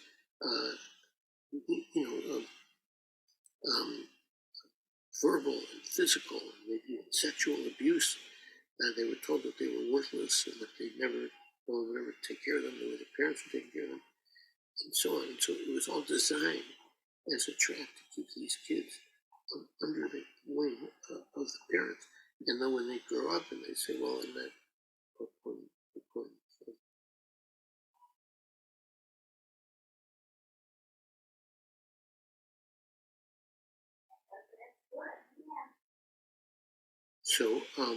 verbal and physical and maybe sexual abuse. They were told that they were worthless and that no one would ever take care of them, the way their parents were taking care of them, and so on. And so it was all designed as a trap to keep these kids under the wing of the parents. And then when they grow up and they say, well, I'm not important. So, how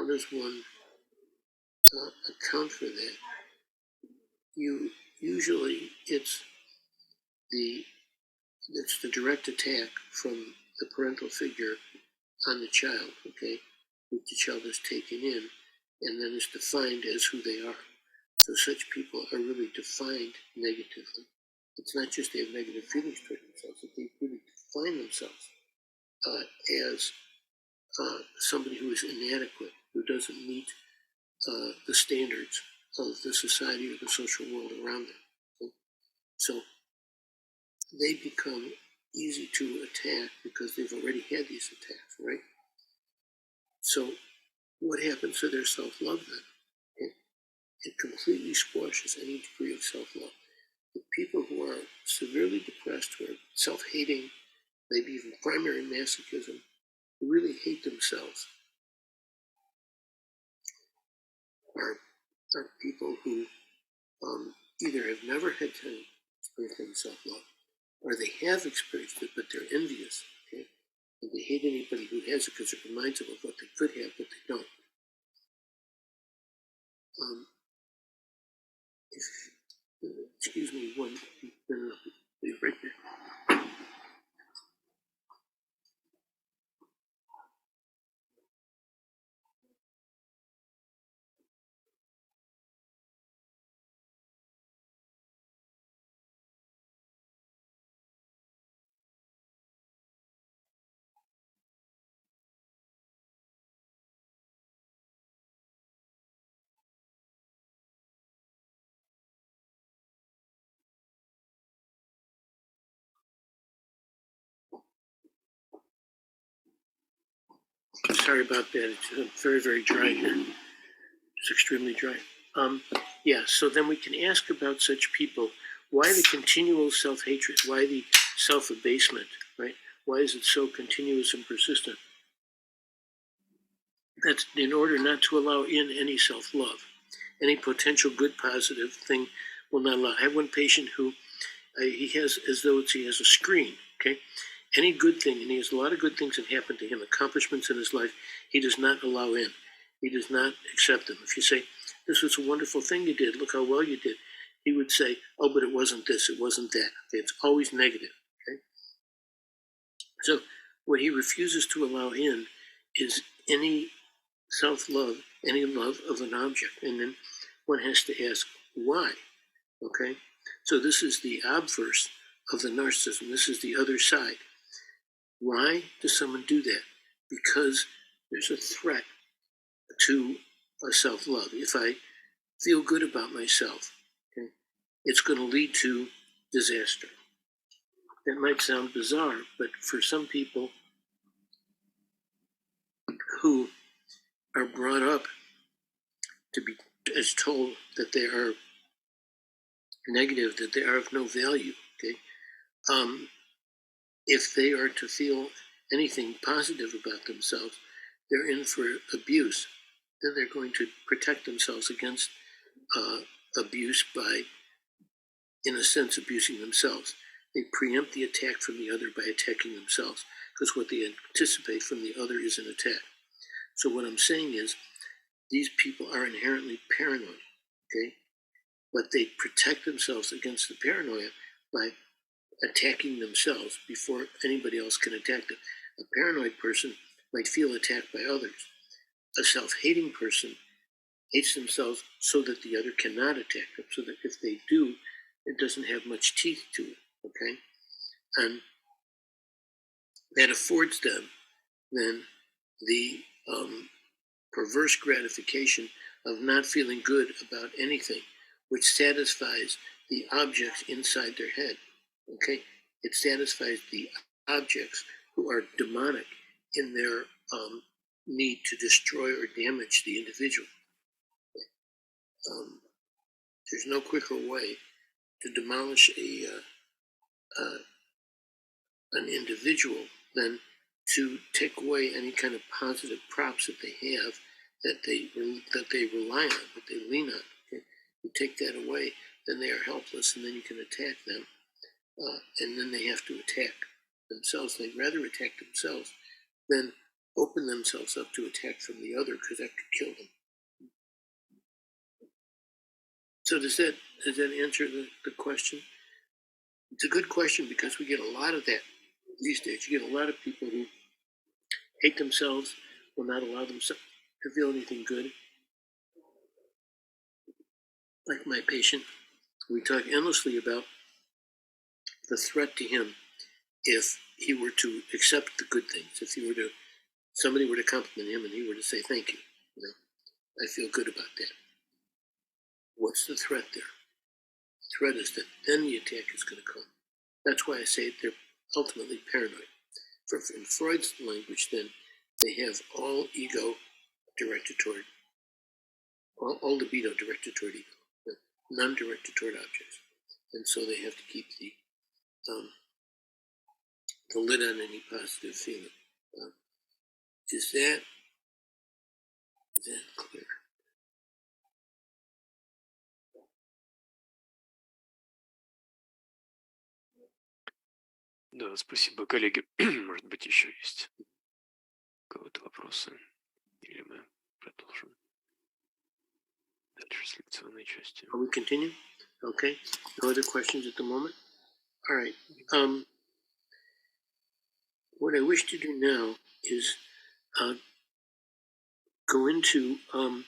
does one account for that? Usually it's the direct attack from the parental figure on the child, okay, which the child is taken in, and then is defined as who they are. So such people are really defined negatively. It's not just they have negative feelings toward themselves, but they really define themselves as somebody who is inadequate, who doesn't meet the standards of the society or the social world around them. Okay? So they become easy to attack because they've already had these attacks, right? So what happens to their self-love then? Okay? It completely squashes any degree of self-love. The people who are severely depressed, who are self-hating, maybe even primary masochism, who really hate themselves, are people who either have never had to experience self-love, or they have experienced it, but they're envious. Okay? And they hate anybody who has it because it reminds them of what they could have, but they don't. Excuse me, one minute, be right there. sorry about that. It's very, very dry here. It's extremely dry. Yeah, so then we can ask about such people, why the continual self-hatred? Why the self-abasement, right? Why is it so continuous and persistent? That's in order not to allow in any self-love. Any potential good, positive thing will not allow. I have one patient who he has, as though he has a screen, okay? Any good thing, and he has a lot of good things that happen to him, accomplishments in his life, he does not allow in. He does not accept them. If you say, this was a wonderful thing you did, look how well you did, he would say, oh, but it wasn't this, it wasn't that. Okay? It's always negative. Okay? So what he refuses to allow in is any self-love, any love of an object. And then one has to ask, why? Okay? So this is the obverse of the narcissism. This is the other side. Why does someone do that? Because there's a threat to a self-love. If I feel good about myself, okay, it's going to lead to disaster. That might sound bizarre, but for some people who are brought up to be as told that they are negative, that they are of no value, okay, if they are to feel anything positive about themselves, they're in for abuse. Then they're going to protect themselves against abuse by, in a sense, abusing themselves. They preempt the attack from the other by attacking themselves, because what they anticipate from the other is an attack. So what I'm saying is, these people are inherently paranoid, okay? But they protect themselves against the paranoia by attacking themselves before anybody else can attack them. A paranoid person might feel attacked by others. A self-hating person hates themselves so that the other cannot attack them, so that if they do, it doesn't have much teeth to it, okay? And that affords them then the perverse gratification of not feeling good about anything, which satisfies the objects inside their head, okay? It satisfies the objects who are demonic in their need to destroy or damage the individual. There's no quicker way to demolish an individual than to take away any kind of positive props that they have, that they rely on, that they lean on. Okay? You take that away, then they are helpless, and then you can attack them, and then they have to attack themselves. They'd rather attack themselves than open themselves up to attack from the other, because that could kill them. So does that answer the question? It's a good question, because we get a lot of that these days. You get a lot of people who hate themselves, will not allow themselves to feel anything good. Like my patient, we talk endlessly about the threat to him if he were to accept the good things. If he were to, somebody were to compliment him and he were to say, thank you, I feel good about that. What's the threat there? The threat is that then the attack is going to come. That's why I say they're ultimately paranoid. In Freud's language, then, they have all ego directed toward, all libido directed toward ego, none directed toward objects. And so they have to keep the lid on any positive feeling. Is that clear? Да, спасибо, коллеги. Может быть, еще есть у кого-то вопросы? Или мы продолжим дальше с лекционной частью? Are we continue? Okay. No other questions at the moment? All right. What I wish to do now is go into a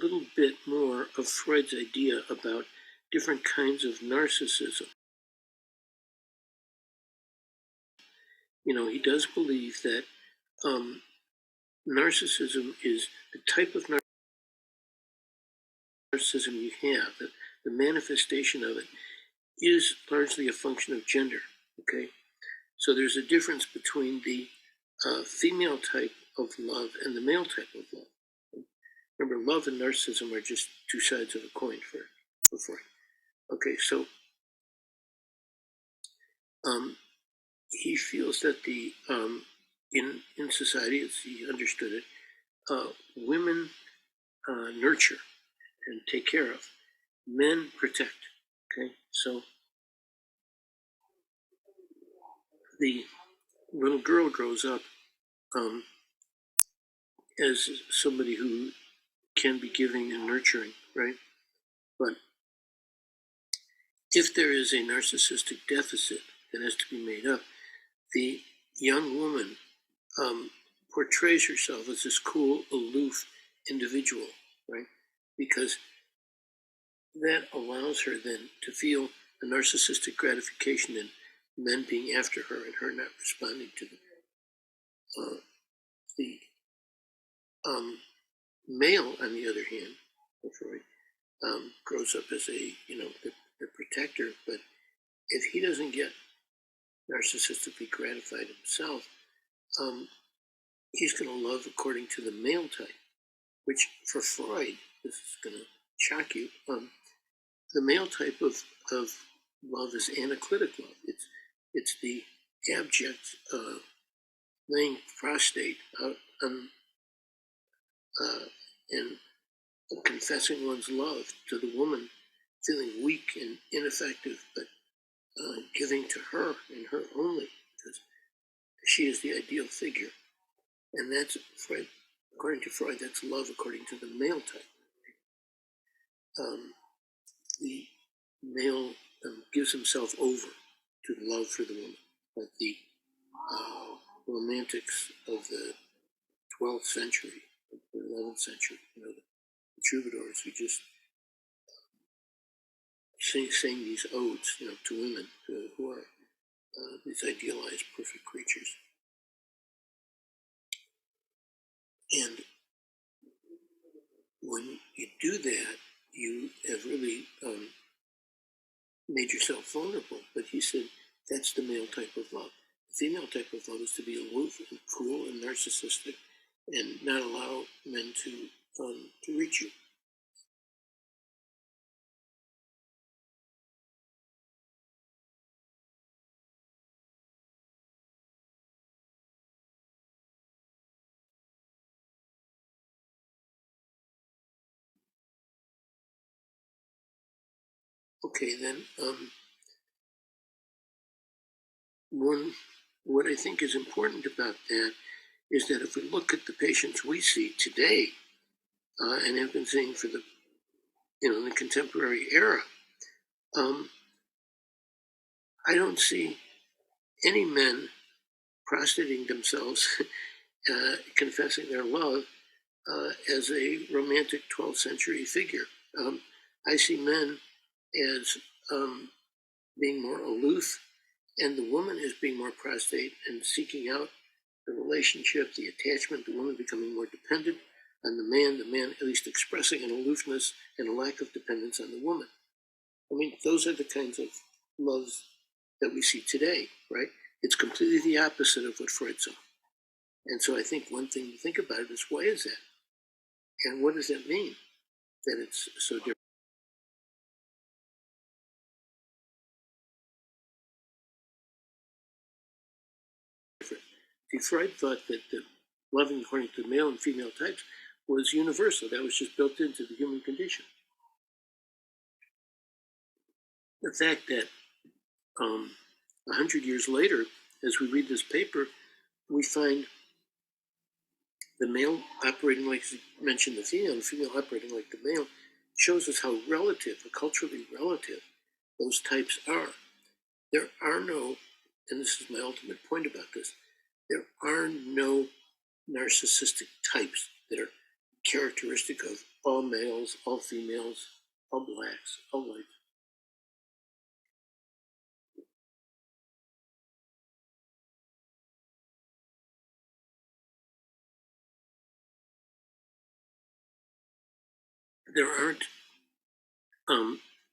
little bit more of Freud's idea about different kinds of narcissism. He does believe that narcissism is the type of narcissism you have, that the manifestation of it is largely a function of gender, okay? So there's a difference between the female type of love and the male type of love. Remember, love and narcissism are just two sides of a coin for Freud. Okay, so he feels that the in society, as he understood it, women nurture and take care of, men protect. Okay, so the little girl grows up as somebody who can be giving and nurturing, right? But if there is a narcissistic deficit that has to be made up, the young woman portrays herself as this cool, aloof individual, right? Because that allows her then to feel a narcissistic gratification in men being after her and her not responding to them. The male, on the other hand, Freud, grows up as a the protector, but if he doesn't get narcissistically gratified himself, he's going to love according to the male type, which for Freud, this is going to shock you, the male type of love is analytic love. It's the abject laying prostrate out on and confessing one's love to the woman, feeling weak and ineffective, but giving to her and her only, because she is the ideal figure. And that's Freud, according to Freud, that's love according to the male type. The male gives himself over to love for the woman, like the romantics of the 12th century, the 11th century, the troubadours who just sing these odes, to women who are these idealized, perfect creatures. And when you do that, you have really made yourself vulnerable. But he said that's the male type of love. The female type of love is to be aloof and cruel and narcissistic, and not allow men to reach you. Okay, then what I think is important about that is that if we look at the patients we see today and have been seeing for the in the contemporary era, I don't see any men prostrating themselves, confessing their love as a romantic 12th century figure. I see men as being more aloof, and the woman as being more prostrate and seeking out the relationship, the attachment, the woman becoming more dependent on the man at least expressing an aloofness and a lack of dependence on the woman. I mean, those are the kinds of loves that we see today, right? It's completely the opposite of what Freud saw. And so I think one thing to think about it is, why is that? And what does that mean, that it's so different? See, Freud thought that the loving according to male and female types was universal. That was just built into the human condition. The fact that 100 years later, as we read this paper, we find the male operating like, as you mentioned, the female operating like the male, shows us how relative, culturally relative, those types are. There are no, and this is my ultimate point about this, there are no narcissistic types that are characteristic of all males, all females, all blacks, all whites. There aren't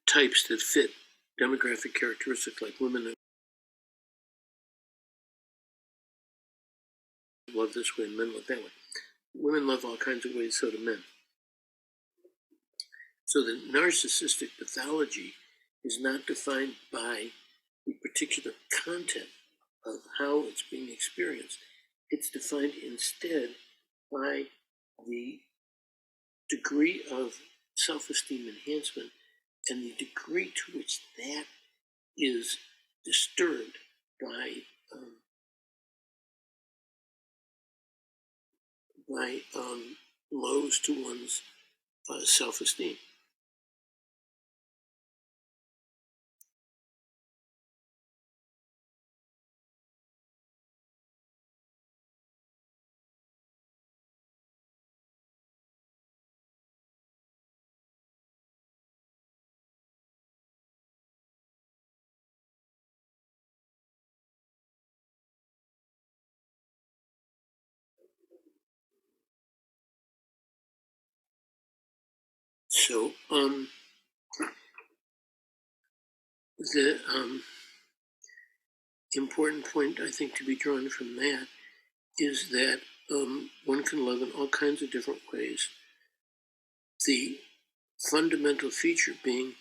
types that fit demographic characteristics like women and love this way and men love that way. Women love all kinds of ways, so do men. So the narcissistic pathology is not defined by the particular content of how it's being experienced. It's defined instead by the degree of self-esteem enhancement and the degree to which that is disturbed by lows to one's self-esteem. So the important point I think to be drawn from that is that one can love in all kinds of different ways. The fundamental feature being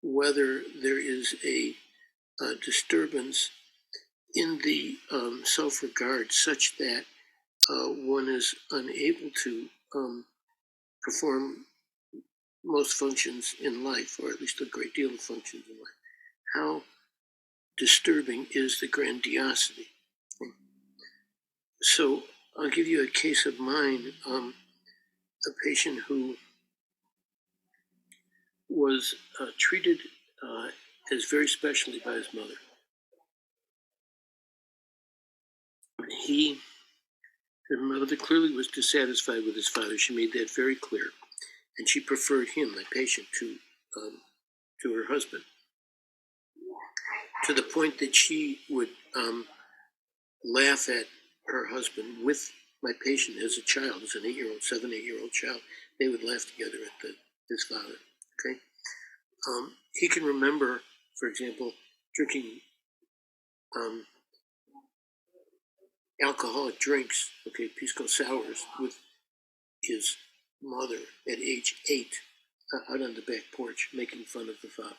whether there is a disturbance in the self-regard such that one is unable to perform most functions in life, or at least a great deal of functions in life. How disturbing is the grandiosity? So I'll give you a case of mine, a patient who was treated as very specially by his mother. Her mother clearly was dissatisfied with his father. She made that very clear. And she preferred him, my patient, to her husband, to the point that she would laugh at her husband with my patient as a child, as an 7, 8-year-old child. They would laugh together at his father. Okay, he can remember, for example, drinking alcoholic drinks, pisco sours, with his mother at age 8 out on the back porch making fun of the father.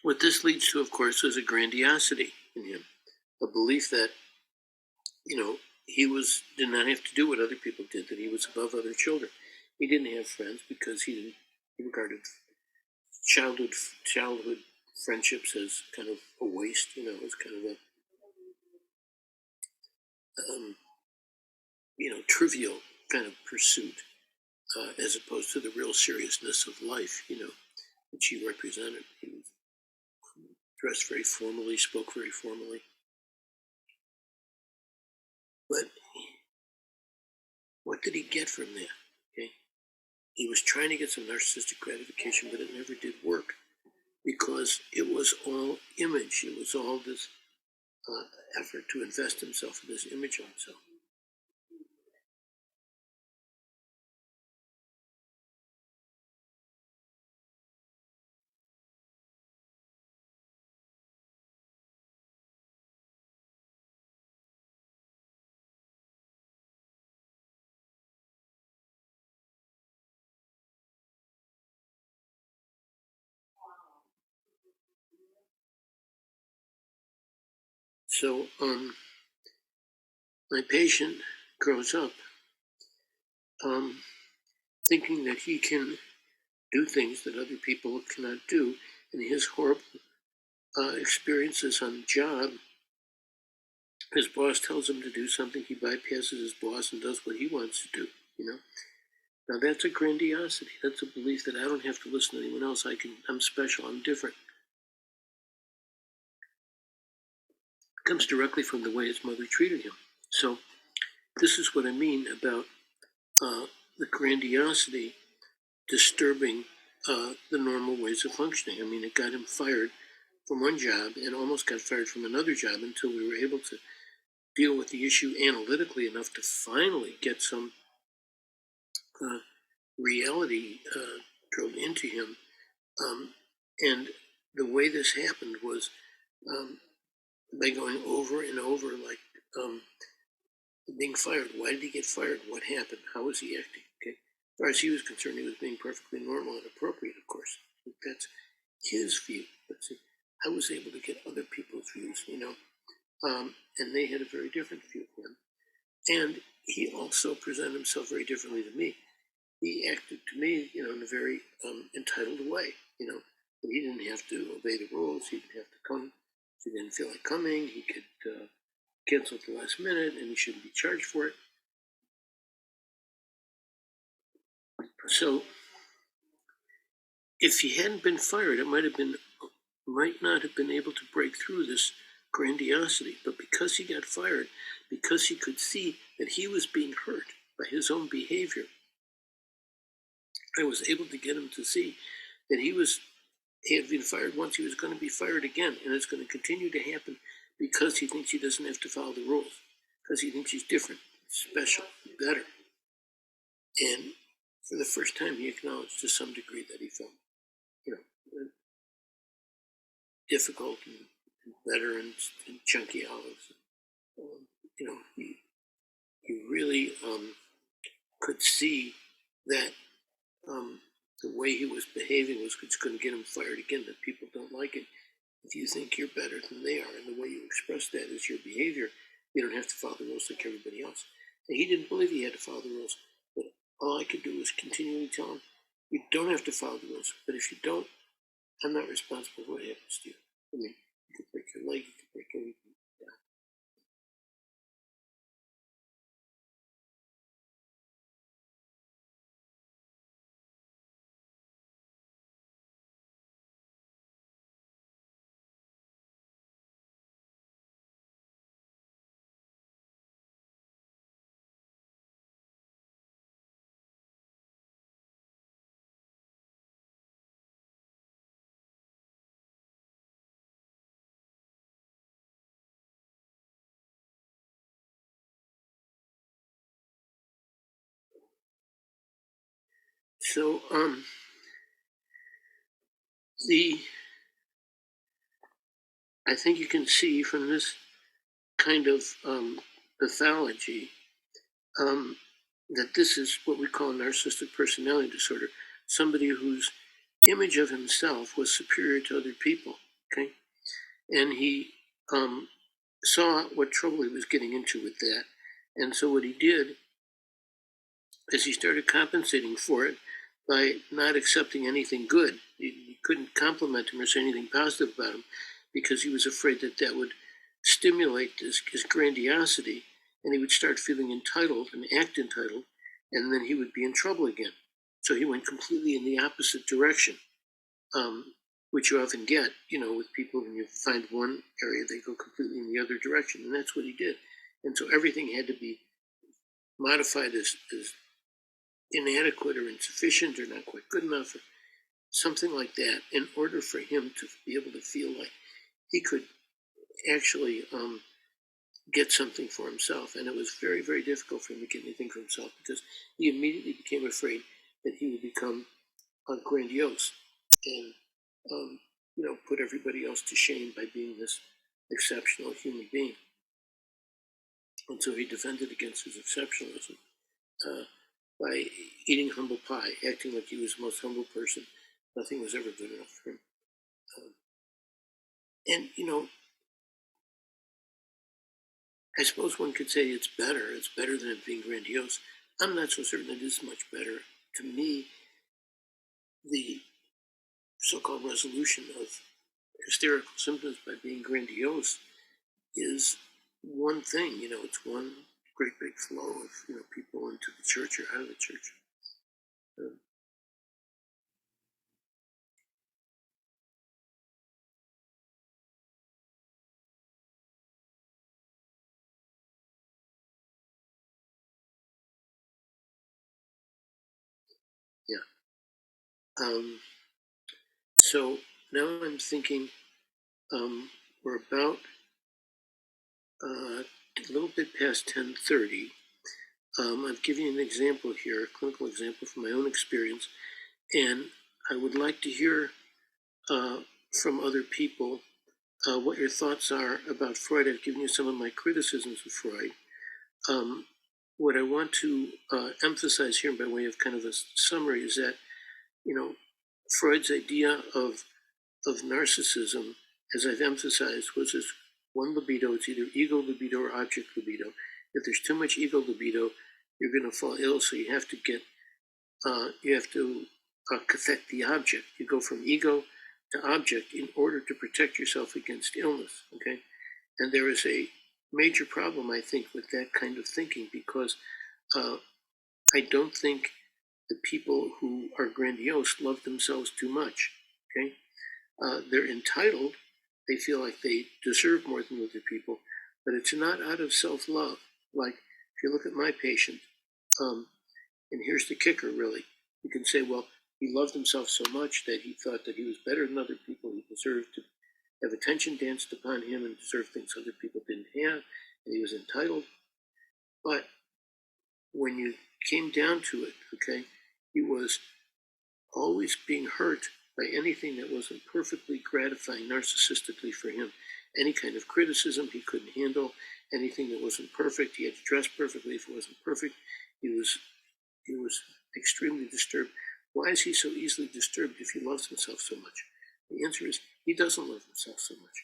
What this leads to, of course, is a grandiosity in him, a belief that, he did not have to do what other people did, that he was above other children. He didn't have friends because he regarded childhood friendships as kind of a waste, as kind of a trivial kind of pursuit, as opposed to the real seriousness of life, which he represented. He was dressed very formally, spoke very formally. But what did he get from that? Okay, he was trying to get some narcissistic gratification, but it never did work because it was all image. It was all this effort to invest himself in this image of himself. So my patient grows up thinking that he can do things that other people cannot do, and his horrible experiences on the job. His boss tells him to do something, he bypasses his boss and does what he wants to do, Now that's a grandiosity. That's a belief that I don't have to listen to anyone else. I'm special, I'm different. It comes directly from the way his mother treated him. So this is what I mean about the grandiosity disturbing the normal ways of functioning. I mean, it got him fired from one job and almost got fired from another job until we were able to deal with the issue analytically enough to finally get some reality drilled into him. And the way this happened was by going over and over, like being fired. Why did he get fired? What happened? How was he acting? Okay, as far as he was concerned, he was being perfectly normal and appropriate. Of course, that's his view. But see, I was able to get other people's views, and they had a very different view of him. And he also presented himself very differently to me. He acted to me, in a very entitled way, and he didn't have to obey the rules. He didn't have to come. If he didn't feel like coming, he could cancel at the last minute, and he shouldn't be charged for it. So, if he hadn't been fired, it might not have been able to break through this grandiosity. But because he got fired, because he could see that he was being hurt by his own behavior, I was able to get him to see that he had been fired once, he was going to be fired again, and it's going to continue to happen because he thinks he doesn't have to follow the rules, because he thinks he's different, special, better. And for the first time, he acknowledged to some degree that he felt, difficult and better and chunky olives. He really could see that the way he was behaving was going to get him fired again, that people don't like it. If you think you're better than they are, and the way you express that is your behavior, you don't have to follow the rules like everybody else. And he didn't believe he had to follow the rules, but all I could do was continually tell him, you don't have to follow the rules, but if you don't, I'm not responsible for what happens to you. I mean, you could break your leg, you could break anything. Yeah. So, I think you can see from this kind of pathology that this is what we call narcissistic personality disorder. Somebody whose image of himself was superior to other people. Okay, and he saw what trouble he was getting into with that, and so what he did is he started compensating for it by not accepting anything good. He couldn't compliment him or say anything positive about him because he was afraid that that would stimulate his grandiosity, and he would start feeling entitled and act entitled, and then he would be in trouble again. So he went completely in the opposite direction, which you often get, with people when you find one area, they go completely in the other direction, and that's what he did. And so everything had to be modified as inadequate or insufficient or not quite good enough or something like that in order for him to be able to feel like he could actually get something for himself. And it was very, very difficult for him to get anything for himself because he immediately became afraid that he would become grandiose and put everybody else to shame by being this exceptional human being. And so he defended against his exceptionalism by eating humble pie, acting like he was the most humble person. Nothing was ever good enough for him. And I suppose one could say it's better. It's better than it being grandiose. I'm not so certain it is much better. To me, the so-called resolution of hysterical symptoms by being grandiose is one thing. It's one great big flow of people into the church or out of the church. Yeah. So now I'm thinking we're about a little bit past 10:30. I've given you an example here, a clinical example from my own experience, and I would like to hear from other people what your thoughts are about Freud. I've given you some of my criticisms of Freud. What I want to emphasize here by way of kind of a summary is that, Freud's idea of narcissism, as I've emphasized, was this one libido. It's either ego libido or object libido. If there's too much ego libido, you're going to fall ill. So you have to cathect the object. You go from ego to object in order to protect yourself against illness. Okay, and there is a major problem, I think, with that kind of thinking, because I don't think the people who are grandiose love themselves too much. Okay, they're entitled. They feel like they deserve more than other people, but it's not out of self-love. Like, if you look at my patient, and here's the kicker, really. You can say, well, he loved himself so much that he thought that he was better than other people. He deserved to have attention danced upon him and deserved things other people didn't have, and he was entitled. But when you came down to it, okay, he was always being hurt by anything that wasn't perfectly gratifying narcissistically for him. Any kind of criticism he couldn't handle, anything that wasn't perfect, he had to dress perfectly. If it wasn't perfect, he was extremely disturbed. Why is he so easily disturbed if he loves himself so much? The answer is he doesn't love himself so much.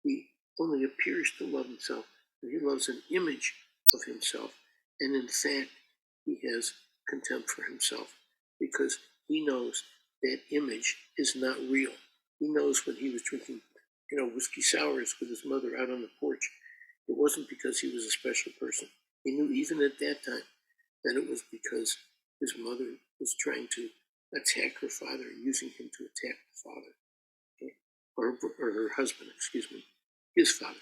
He only appears to love himself, but he loves an image of himself. And in fact, he has contempt for himself because he knows that image is not real. He knows when he was drinking, whiskey sours with his mother out on the porch, it wasn't because he was a special person. He knew even at that time that it was because his mother was trying to attack her father, using him to attack the father, okay? or her husband, his father,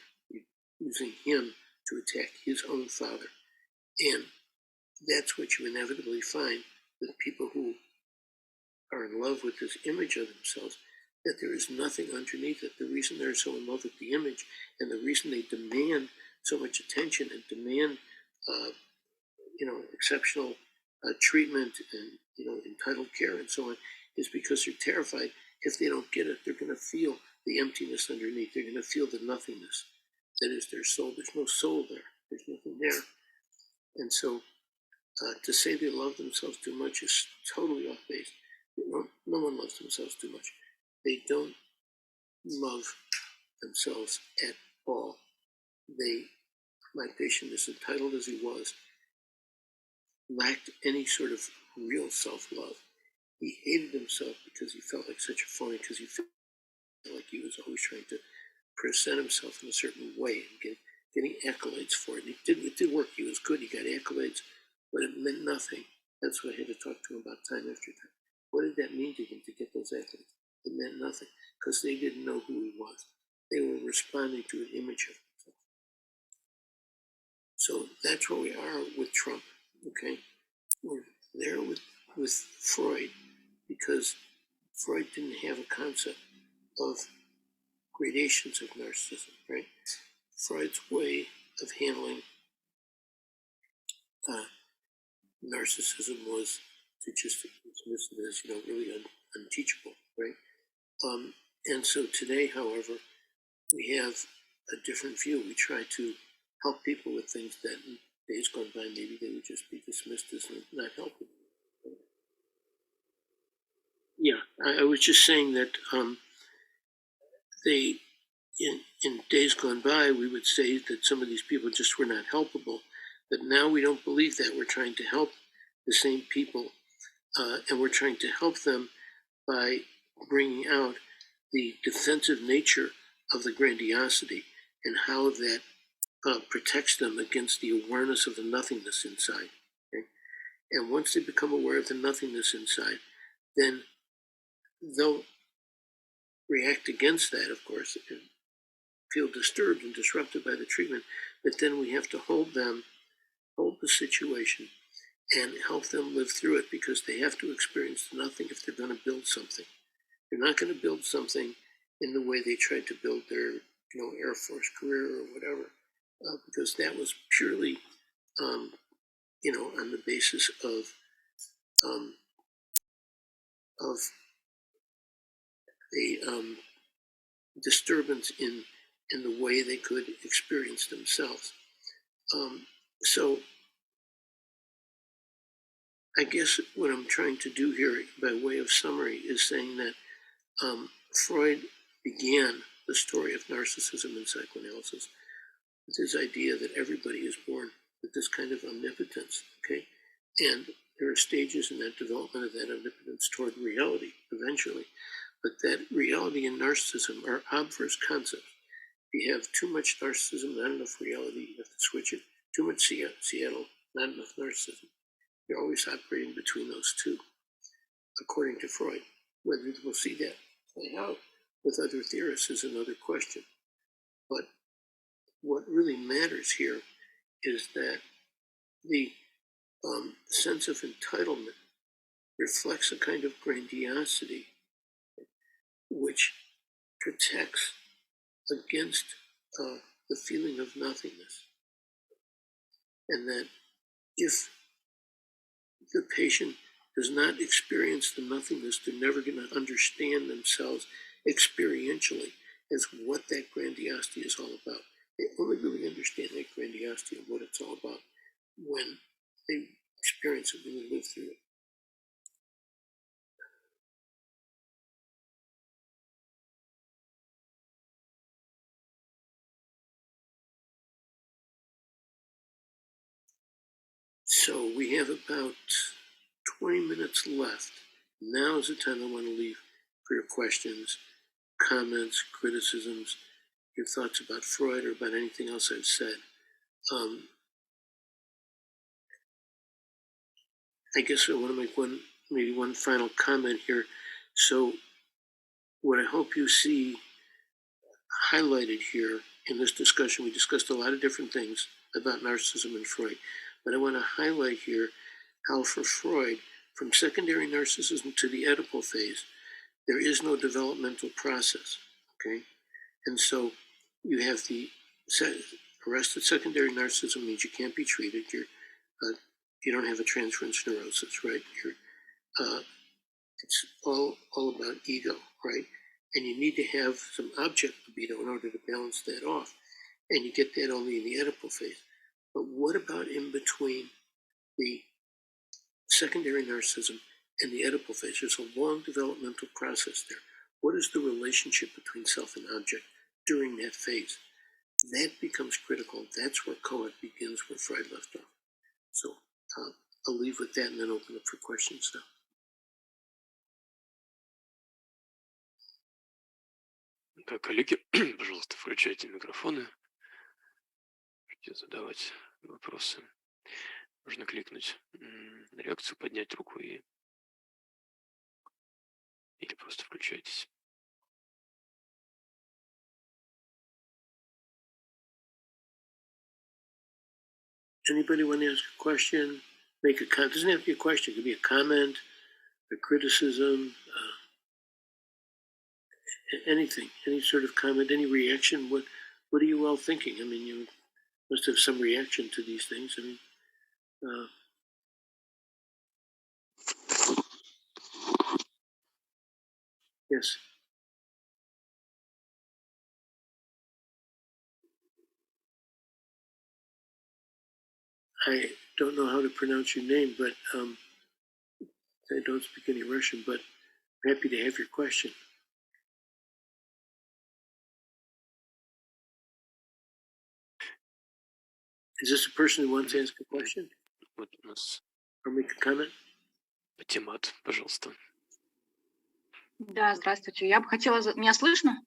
using him to attack his own father. And that's what you inevitably find with people who are in love with this image of themselves, that there is nothing underneath it. The reason they're so in love with the image, and the reason they demand so much attention and demand, exceptional treatment and, entitled care and so on, is because they're terrified if they don't get it, they're going to feel the emptiness underneath. They're going to feel the nothingness. That is their soul. There's no soul there. There's nothing there. And so to say they love themselves too much is totally off base. No one loves themselves too much. They don't love themselves at all. My patient, as entitled as he was, lacked any sort of real self-love. He hated himself because he felt like such a phony, because he felt like he was always trying to present himself in a certain way and getting accolades for it. And it did work. He was good. He got accolades, but it meant nothing. That's what I had to talk to him about time after time. What did that mean to him to get those accolades? It meant nothing, because they didn't know who he was. They were responding to an image of himself. So that's where we are with Trump, okay? We're there with Freud, because Freud didn't have a concept of gradations of narcissism, right? Freud's way of handling narcissism was to just dismiss it as, really unteachable, right? And so today, however, we have a different view. We try to help people with things that in days gone by maybe they would just be dismissed as not helping. Yeah, I was just saying that in days gone by, we would say that some of these people just were not helpable. But now we don't believe that. We're trying to help the same people, and we're trying to help them by bringing out the defensive nature of the grandiosity and how that protects them against the awareness of the nothingness inside. Okay? And once they become aware of the nothingness inside, then they'll react against that, of course, and feel disturbed and disrupted by the treatment. But then we have to hold the situation, and help them live through it, because they have to experience nothing if they're going to build something. They're not going to build something in the way they tried to build their, Air Force career or whatever, because that was purely, on the basis of a disturbance in in the way they could experience themselves. So I guess what I'm trying to do here by way of summary is saying that Freud began the story of narcissism in psychoanalysis with his idea that everybody is born with this kind of omnipotence, okay? And there are stages in that development of that omnipotence toward reality eventually. But that reality and narcissism are obverse concepts. If you have too much narcissism, not enough reality, you have to switch it. Too much Seattle, not enough narcissism. You're always operating between those two, according to Freud. Whether we'll see that play out with other theorists is another question. But what really matters here is that the sense of entitlement reflects a kind of grandiosity which protects against the feeling of nothingness. And that if the patient does not experience the nothingness, they're never going to understand themselves experientially as what that grandiosity is all about. They only really understand that grandiosity and what it's all about when they experience it, when they live through it. So we have about 20 minutes left. Now is the time I want to leave for your questions, comments, criticisms, your thoughts about Freud or about anything else I've said. I guess I want to make one final comment here. So what I hope you see highlighted here in this discussion, we discussed a lot of different things about narcissism and Freud, but I want to highlight here how for Freud, from secondary narcissism to the Oedipal phase, there is no developmental process, okay? And so you have the arrested secondary narcissism means you can't be treated. You don't have a transference neurosis, right? It's all about ego, right? And you need to have some object libido in order to balance that off. And you get that only in the Oedipal phase. But what about in between the secondary narcissism and the Oedipal phase? There's a long developmental process there. What is the relationship between self and object during that phase? That becomes critical. That's where Cohen begins where Freud left off. So I'll leave with that and then open up for questions now. Да, коллеги, пожалуйста, включайте микрофоны. Можете задавать вопросы. Можно кликнуть на реакцию, поднять руку или просто включайтесь. Anybody want to ask a question? Make a comment. Doesn't have to be a question. It could be a comment, a criticism, anything, any sort of comment, any reaction. What are you all thinking? I mean, you must have some reaction to these things. I mean, yes. I don't know how to pronounce your name, but I don't speak any Russian, but I'm happy to have your question. Is this a person who wants to ask a question Вот у нас or make a comment? Патимат, пожалуйста. Да, здравствуйте. Я бы хотела... Меня слышно?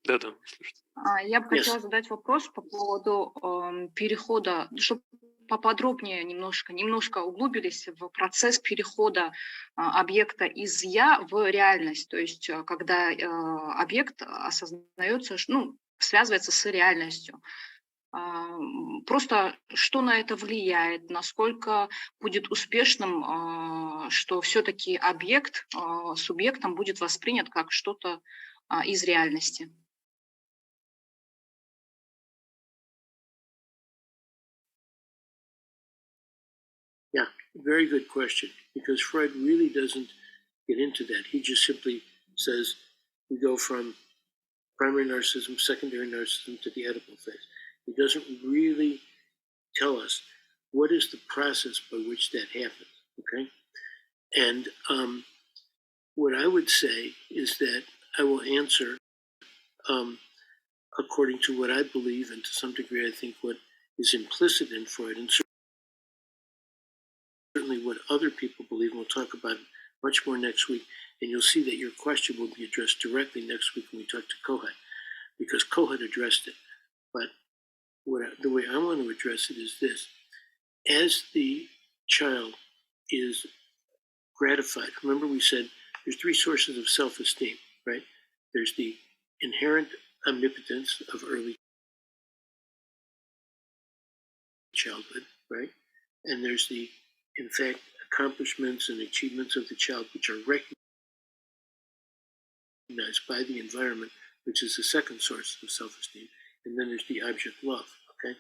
Да, слышно. Я бы хотела задать вопрос по поводу перехода, чтобы поподробнее немножко углубились в процесс перехода объекта из «я» в реальность. То есть когда объект осознается, связывается с реальностью. Просто что на это влияет, насколько будет успешным, что все-таки объект субъектом будет воспринят как что-то из реальности. Yeah, very good question, because Freud really doesn't get into that. He just simply says we go from primary narcissism, secondary narcissism to the Oedipal phase. He doesn't really tell us what is the process by which that happens, okay? And what I would say is that I will answer according to what I believe, and to some degree I think what is implicit in Freud, and certainly what other people believe, and we'll talk about it much more next week, and you'll see that your question will be addressed directly next week when we talk to Kohut, because Kohut addressed it. But the way I want to address it is this. As the child is gratified, remember we said there's three sources of self-esteem, right? There's the inherent omnipotence of early childhood, right? And there's the, in fact, accomplishments and achievements of the child which are recognized by the environment, which is the second source of self-esteem. And then there's the object love, okay?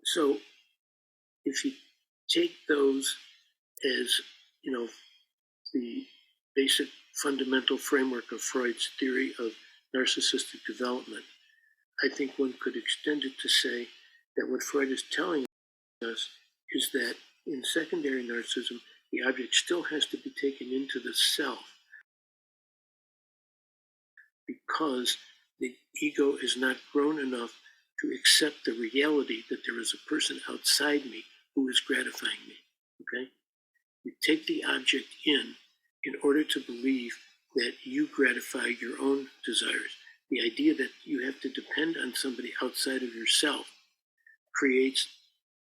So if you take those as, the basic fundamental framework of Freud's theory of narcissistic development, I think one could extend it to say that what Freud is telling us is that in secondary narcissism, the object still has to be taken into the self because the ego is not grown enough to accept the reality that there is a person outside me who is gratifying me, okay? You take the object in order to believe that you gratify your own desires. The idea that you have to depend on somebody outside of yourself creates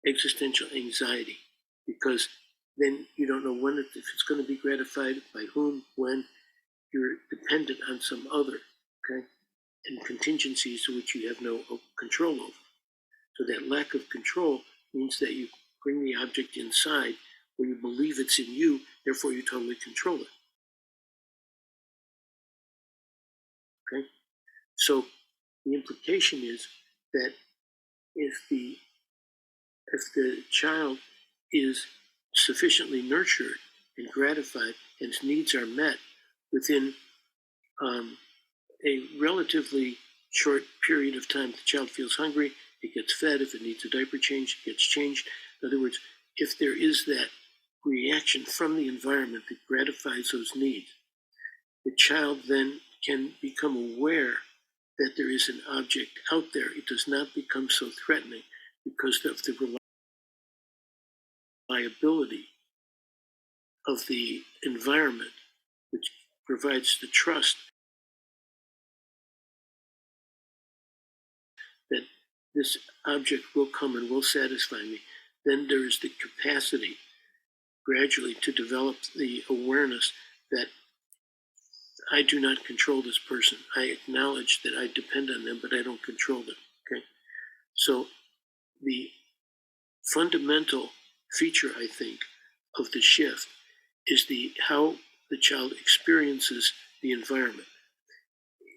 existential anxiety, because then you don't know when if it's going to be gratified, by whom, when. You're dependent on some other, okay, and contingencies to which you have no control over. So that lack of control means that you bring the object inside where you believe it's in you, therefore you totally control it. Okay? So the implication is that if the child is sufficiently nurtured and gratified and its needs are met within a relatively short period of time, the child feels hungry, it gets fed. If it needs a diaper change, it gets changed. In other words, if there is that reaction from the environment that gratifies those needs, the child then can become aware that there is an object out there. It does not become so threatening because of the reliability of the environment, which provides the trust that this object will come and will satisfy me. Then there is the capacity gradually to develop the awareness that I do not control this person. I acknowledge that I depend on them, but I don't control them, okay? So the fundamental feature, I think, of the shift is how the child experiences the environment.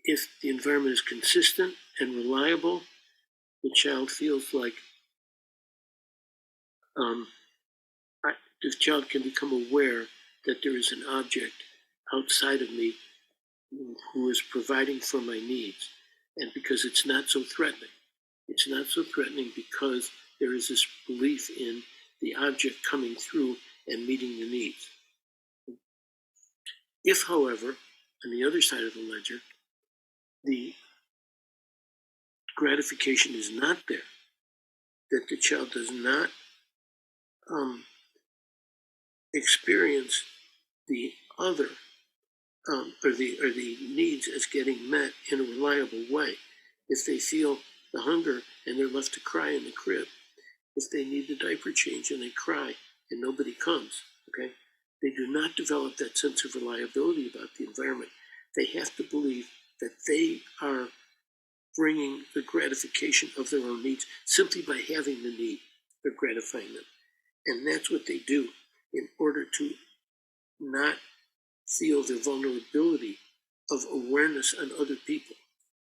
If the environment is consistent and reliable, the child feels like the child can become aware that there is an object outside of me who is providing for my needs. And because it's not so threatening. It's not so threatening because there is this belief in the object coming through and meeting the needs. If, however, on the other side of the ledger, the gratification is not there, that the child does not experience the other or the needs as getting met in a reliable way. If they feel the hunger and they're left to cry in the crib, if they need the diaper change and they cry and nobody comes, okay, they do not develop that sense of reliability about the environment. They have to believe that they are bringing the gratification of their own needs simply by having the need of gratifying them. And that's what they do in order to not feel the vulnerability of awareness on other people,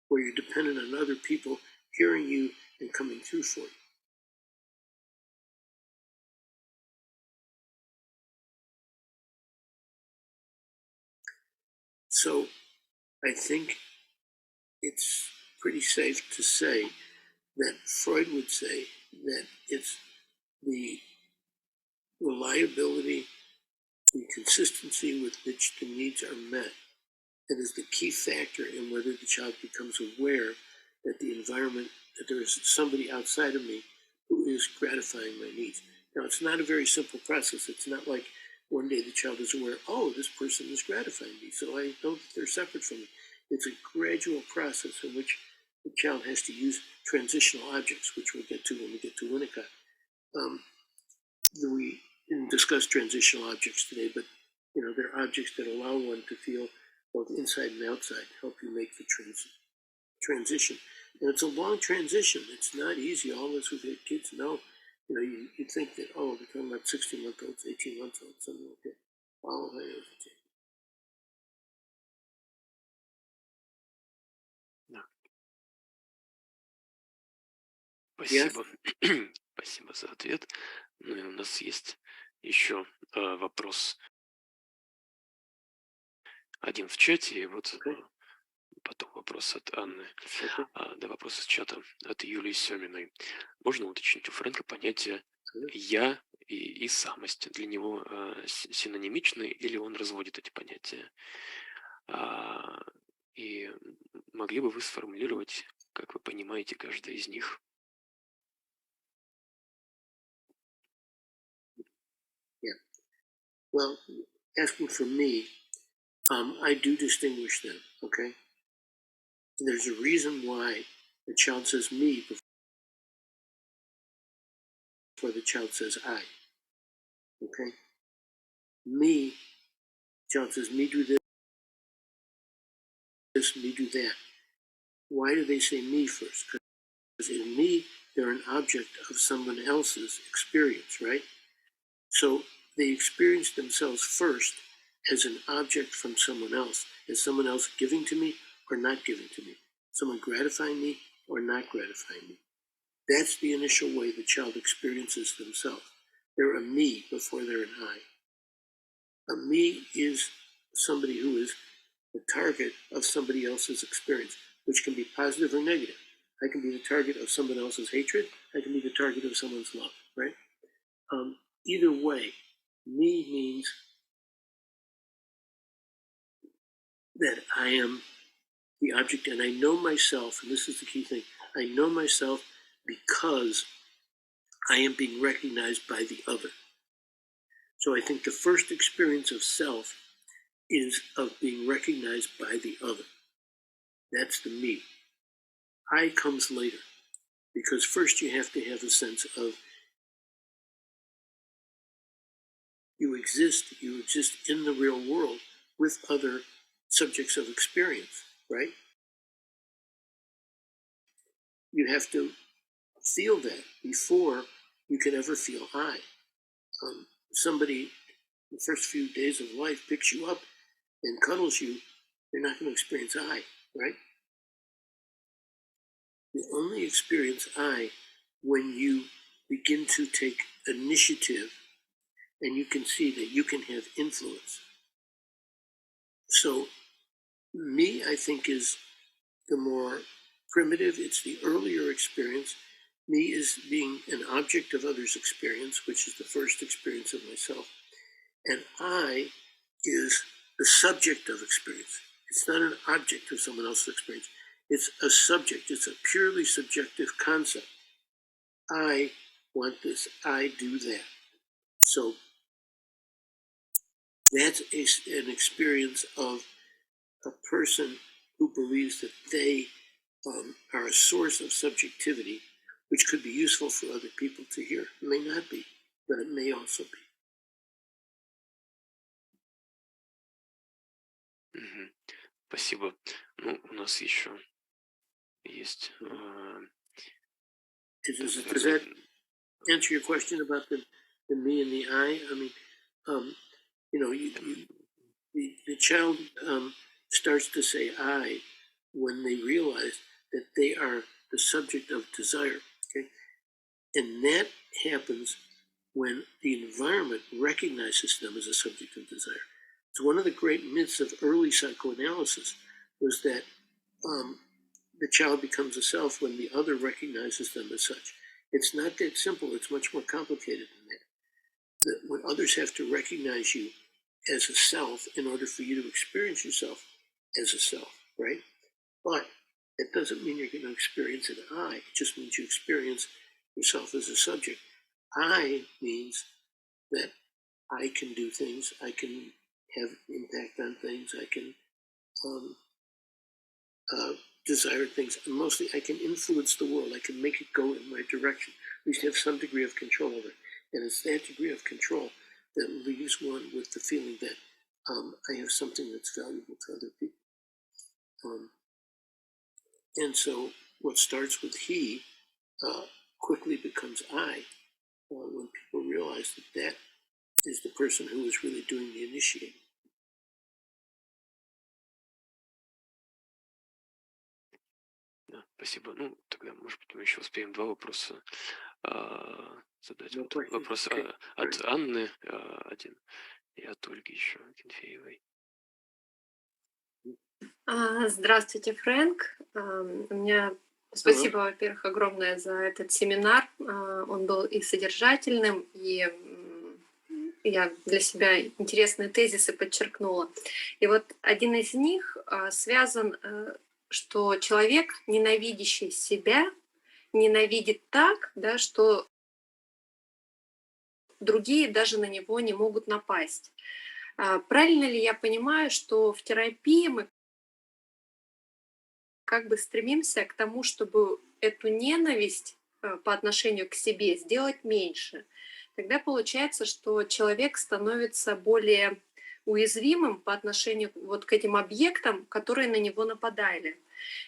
where you're dependent on other people hearing you and coming through for you. So I think it's pretty safe to say that Freud would say that it's the reliability, the consistency with which the needs are met that is the key factor in whether the child becomes aware that the environment, that there is somebody outside of me who is gratifying my needs. Now, it's not a very simple process. It's not like one day the child is aware, oh, this person is gratifying me, so I know that they're separate from me. It's a gradual process in which the child has to use transitional objects, which we'll get to when we get to Winnicott. We didn't discuss transitional objects today, but they're objects that allow one to feel both inside and outside, help you make the transition. And it's a long transition. It's not easy. All of us who've had kids know. You think that, oh, they're talking about 16-month-olds, 18-month-olds, something like that. Oh, I know. Да. Yes? Спасибо. Спасибо за ответ. Ну и у нас есть еще вопрос один в чате, и вот Okay. потом вопрос от Анны. Okay. Да, вопрос из чата от Юлии Семиной. Можно уточнить у Фрэнка понятие Okay. «я» и «самость»? Для него синонимичны или он разводит эти понятия? И могли бы вы сформулировать, как вы понимаете каждое из них? Well, asking for me, I do distinguish them, okay? There's a reason why the child says me before the child says I, okay? Me, child says me do this, me do that. Why do they say me first? Because in me, they're an object of someone else's experience, right? So they experience themselves first as an object from someone else, as someone else giving to me or not giving to me, someone gratifying me or not gratifying me. That's the initial way the child experiences themselves. They're a me before they're an I. A me is somebody who is the target of somebody else's experience, which can be positive or negative. I can be the target of someone else's hatred. I can be the target of someone's love, right? Either way, me means that I am the object, and I know myself, and this is the key thing, I know myself because I am being recognized by the other. So I think the first experience of self is of being recognized by the other. That's the me. I comes later, because first you have to have a sense of you exist in the real world with other subjects of experience, right? You have to feel that before you can ever feel I. Somebody, the first few days of life, picks you up and cuddles you, you're not going to experience I, right? You only experience I when you begin to take initiative and you can see that you can have influence. So me, I think, is the more primitive. It's the earlier experience. Me is being an object of others' experience, which is the first experience of myself. And I is the subject of experience. It's not an object of someone else's experience. It's a subject. It's a purely subjective concept. I want this. I do that. So that's an experience of a person who believes that they are a source of subjectivity, which could be useful for other people to hear. It may not be, but it may also be. Спасибо. Ну, у нас еще есть... Does that answer your question about the me and the I? I mean, the child starts to say I when they realize that they are the subject of desire, okay? And that happens when the environment recognizes them as a subject of desire. It's one of the great myths of early psychoanalysis was that the child becomes a self when the other recognizes them as such. It's not that simple. It's much more complicated than that. When others have to recognize you as a self in order for you to experience yourself as a self, right? But it doesn't mean you're going to experience an I. It just means you experience yourself as a subject. I means that I can do things. I can have impact on things. I can desire things. And mostly I can influence the world. I can make it go in my direction. At least have some degree of control over it. And it's that degree of control that leaves one with the feeling that I have something that's valuable to other people. And so what starts with he quickly becomes I when people realize that that is the person who is really doing the initiating. Да, спасибо. Ну, тогда, может быть, мы еще успеем два вопроса задать. No Вот question. вопрос Okay. от Анны один и от Ольги еще Кенфеевой. Здравствуйте, Фрэнк. У меня спасибо, во-первых, огромное за этот семинар. Он был и содержательным, и я для себя интересные тезисы подчеркнула. И вот один из них связан, что человек, ненавидящий себя, ненавидит так, да, что другие даже на него не могут напасть. Правильно ли я понимаю, что в терапии мы как бы стремимся к тому, чтобы эту ненависть по отношению к себе сделать меньше? Тогда получается, что человек становится более уязвимым по отношению вот к этим объектам, которые на него нападали.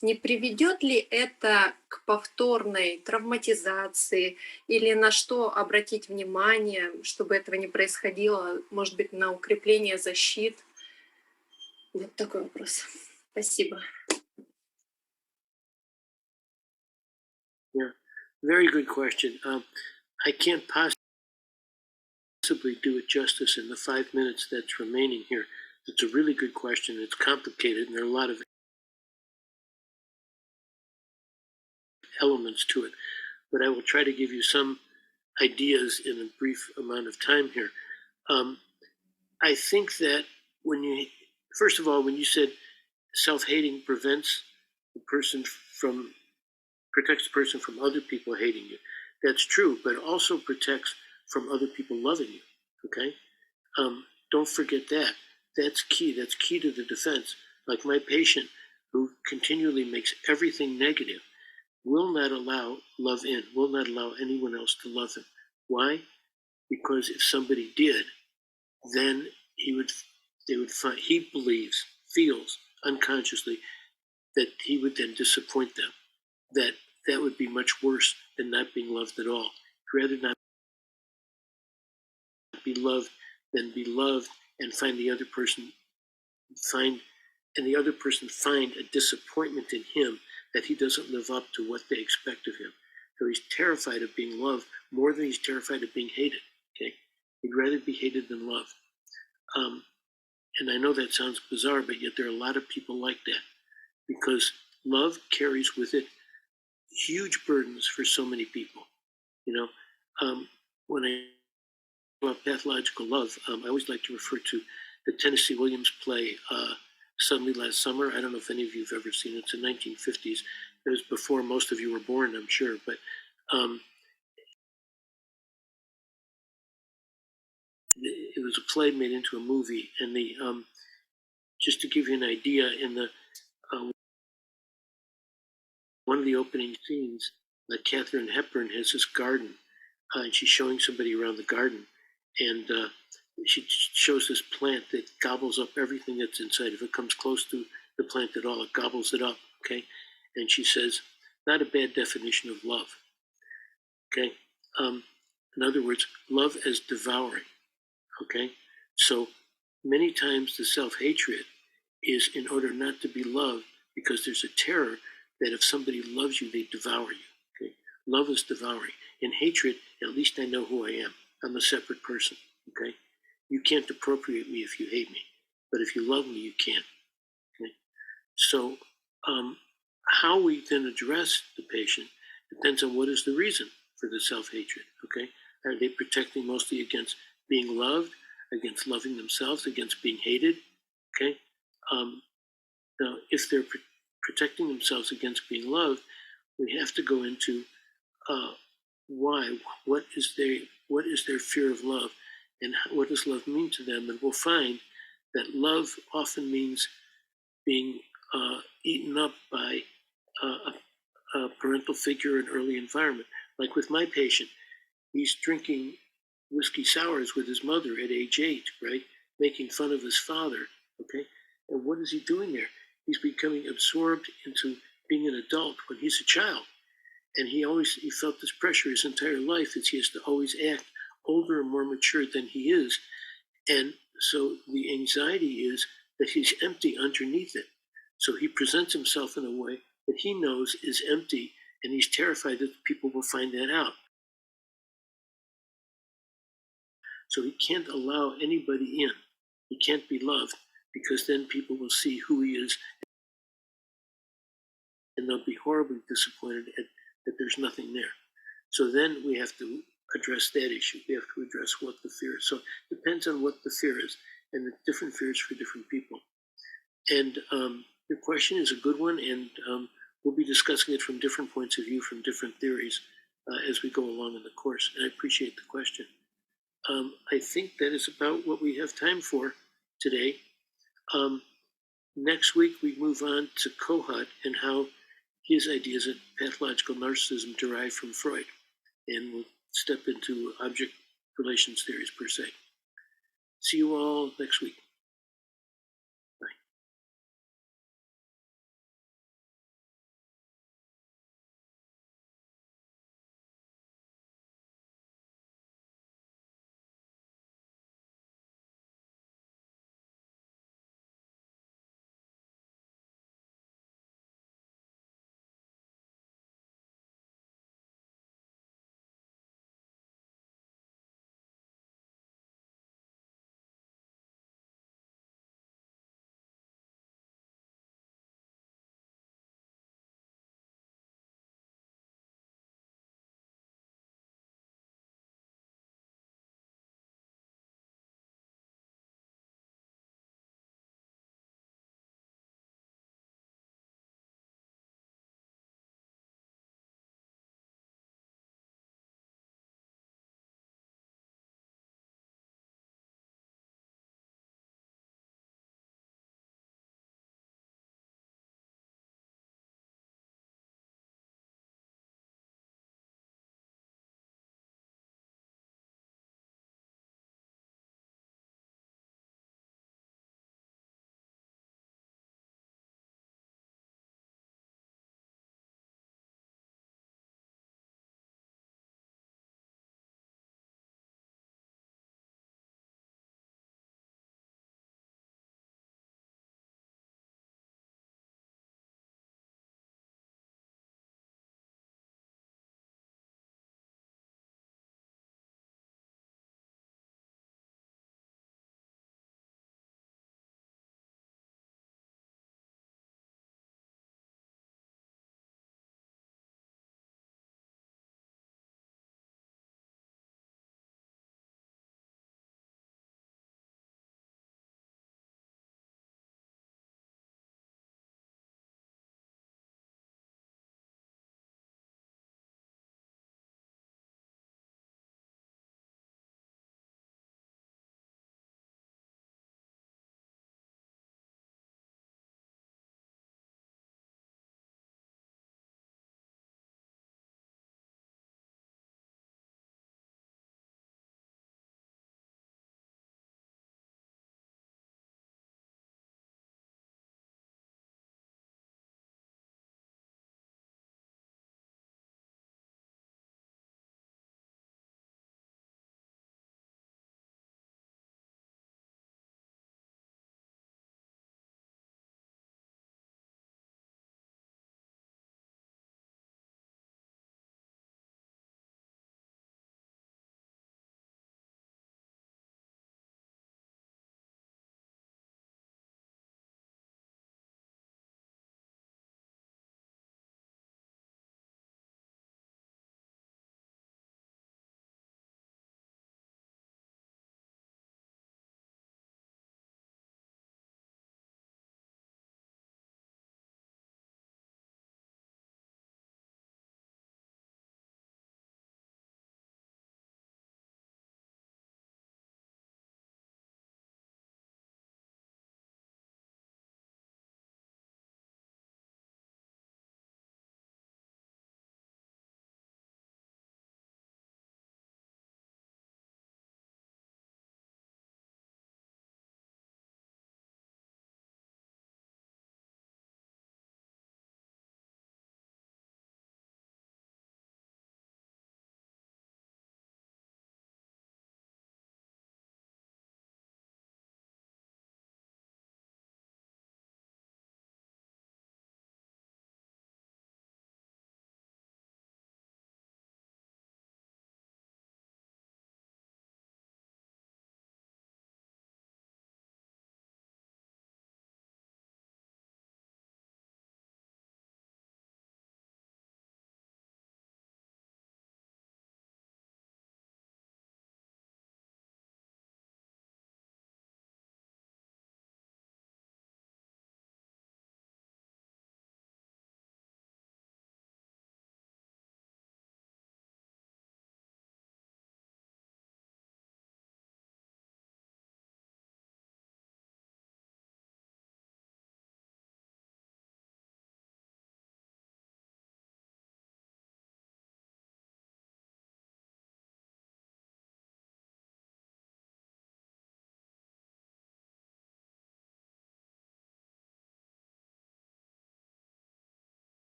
Не приведет ли это к повторной травматизации или на что обратить внимание, чтобы этого не происходило, может быть, на укрепление защит? Вот такой вопрос. Спасибо. Yeah, very good question. I can't possibly do it justice in the 5 minutes that's remaining here. It's a really good question. It's complicated, and there are a lot of elements to it. But I will try to give you some ideas in a brief amount of time here. I think that first of all, when you said self-hating protects the person from other people hating you, that's true, but it also protects from other people loving you, okay? Don't forget that. That's key. That's key to the defense. Like my patient who continually makes everything negative will not allow love in, will not allow anyone else to love him. Why? Because if somebody did, then he feels unconsciously that he would then disappoint them. That would be much worse than not being loved at all. He'd rather not be loved than be loved and find a disappointment in him that he doesn't live up to what they expect of him. So he's terrified of being loved more than he's terrified of being hated. Okay, he'd rather be hated than loved. And I know that sounds bizarre, but yet there are a lot of people like that because love carries with it huge burdens for so many people. You know, when I talk about pathological love, I always like to refer to the Tennessee Williams play Suddenly Last Summer. I don't know if any of you have ever seen it. It's in the 1950s. It was before most of you were born, I'm sure. But it was a play made into a movie. And just to give you an idea, in the one of the opening scenes, Katharine Hepburn has this garden, and she's showing somebody around the garden, and she shows this plant that gobbles up everything that's inside. If it comes close to the plant at all, it gobbles it up, okay? And she says, not a bad definition of love, okay? In other words, love as devouring, okay? So many times the self-hatred is in order not to be loved because there's a terror that if somebody loves you, they devour you, okay? Love is devouring. In hatred, at least I know who I am. I'm a separate person, okay? You can't appropriate me if you hate me, but if you love me, you can. Okay? So how we then address the patient depends on what is the reason for the self-hatred, okay? Are they protecting mostly against being loved, against loving themselves, against being hated, okay? Now, if they're protecting themselves against being loved, we have to go into why, what is their fear of love, and what does love mean to them? And we'll find that love often means being eaten up by a parental figure in early environment. Like with my patient, he's drinking whiskey sours with his mother at age 8, right? Making fun of his father, okay? And what is he doing there? He's becoming absorbed into being an adult when he's a child. And he felt this pressure his entire life that he has to always act older and more mature than he is. And so the anxiety is that he's empty underneath it. So he presents himself in a way that he knows is empty, and he's terrified that people will find that out. So he can't allow anybody in. He can't be loved, because then people will see who he is, and they'll be horribly disappointed that there's nothing there. So then we have to address that issue. We have to address what the fear is. So it depends on what the fear is, and the different fears for different people. And your question is a good one, and we'll be discussing it from different points of view, from different theories as we go along in the course. And I appreciate the question. I think that is about what we have time for today. Next week, we move on to Kohut and how his ideas of pathological narcissism derive from Freud. And we'll step into object relations theories per se. See you all next week.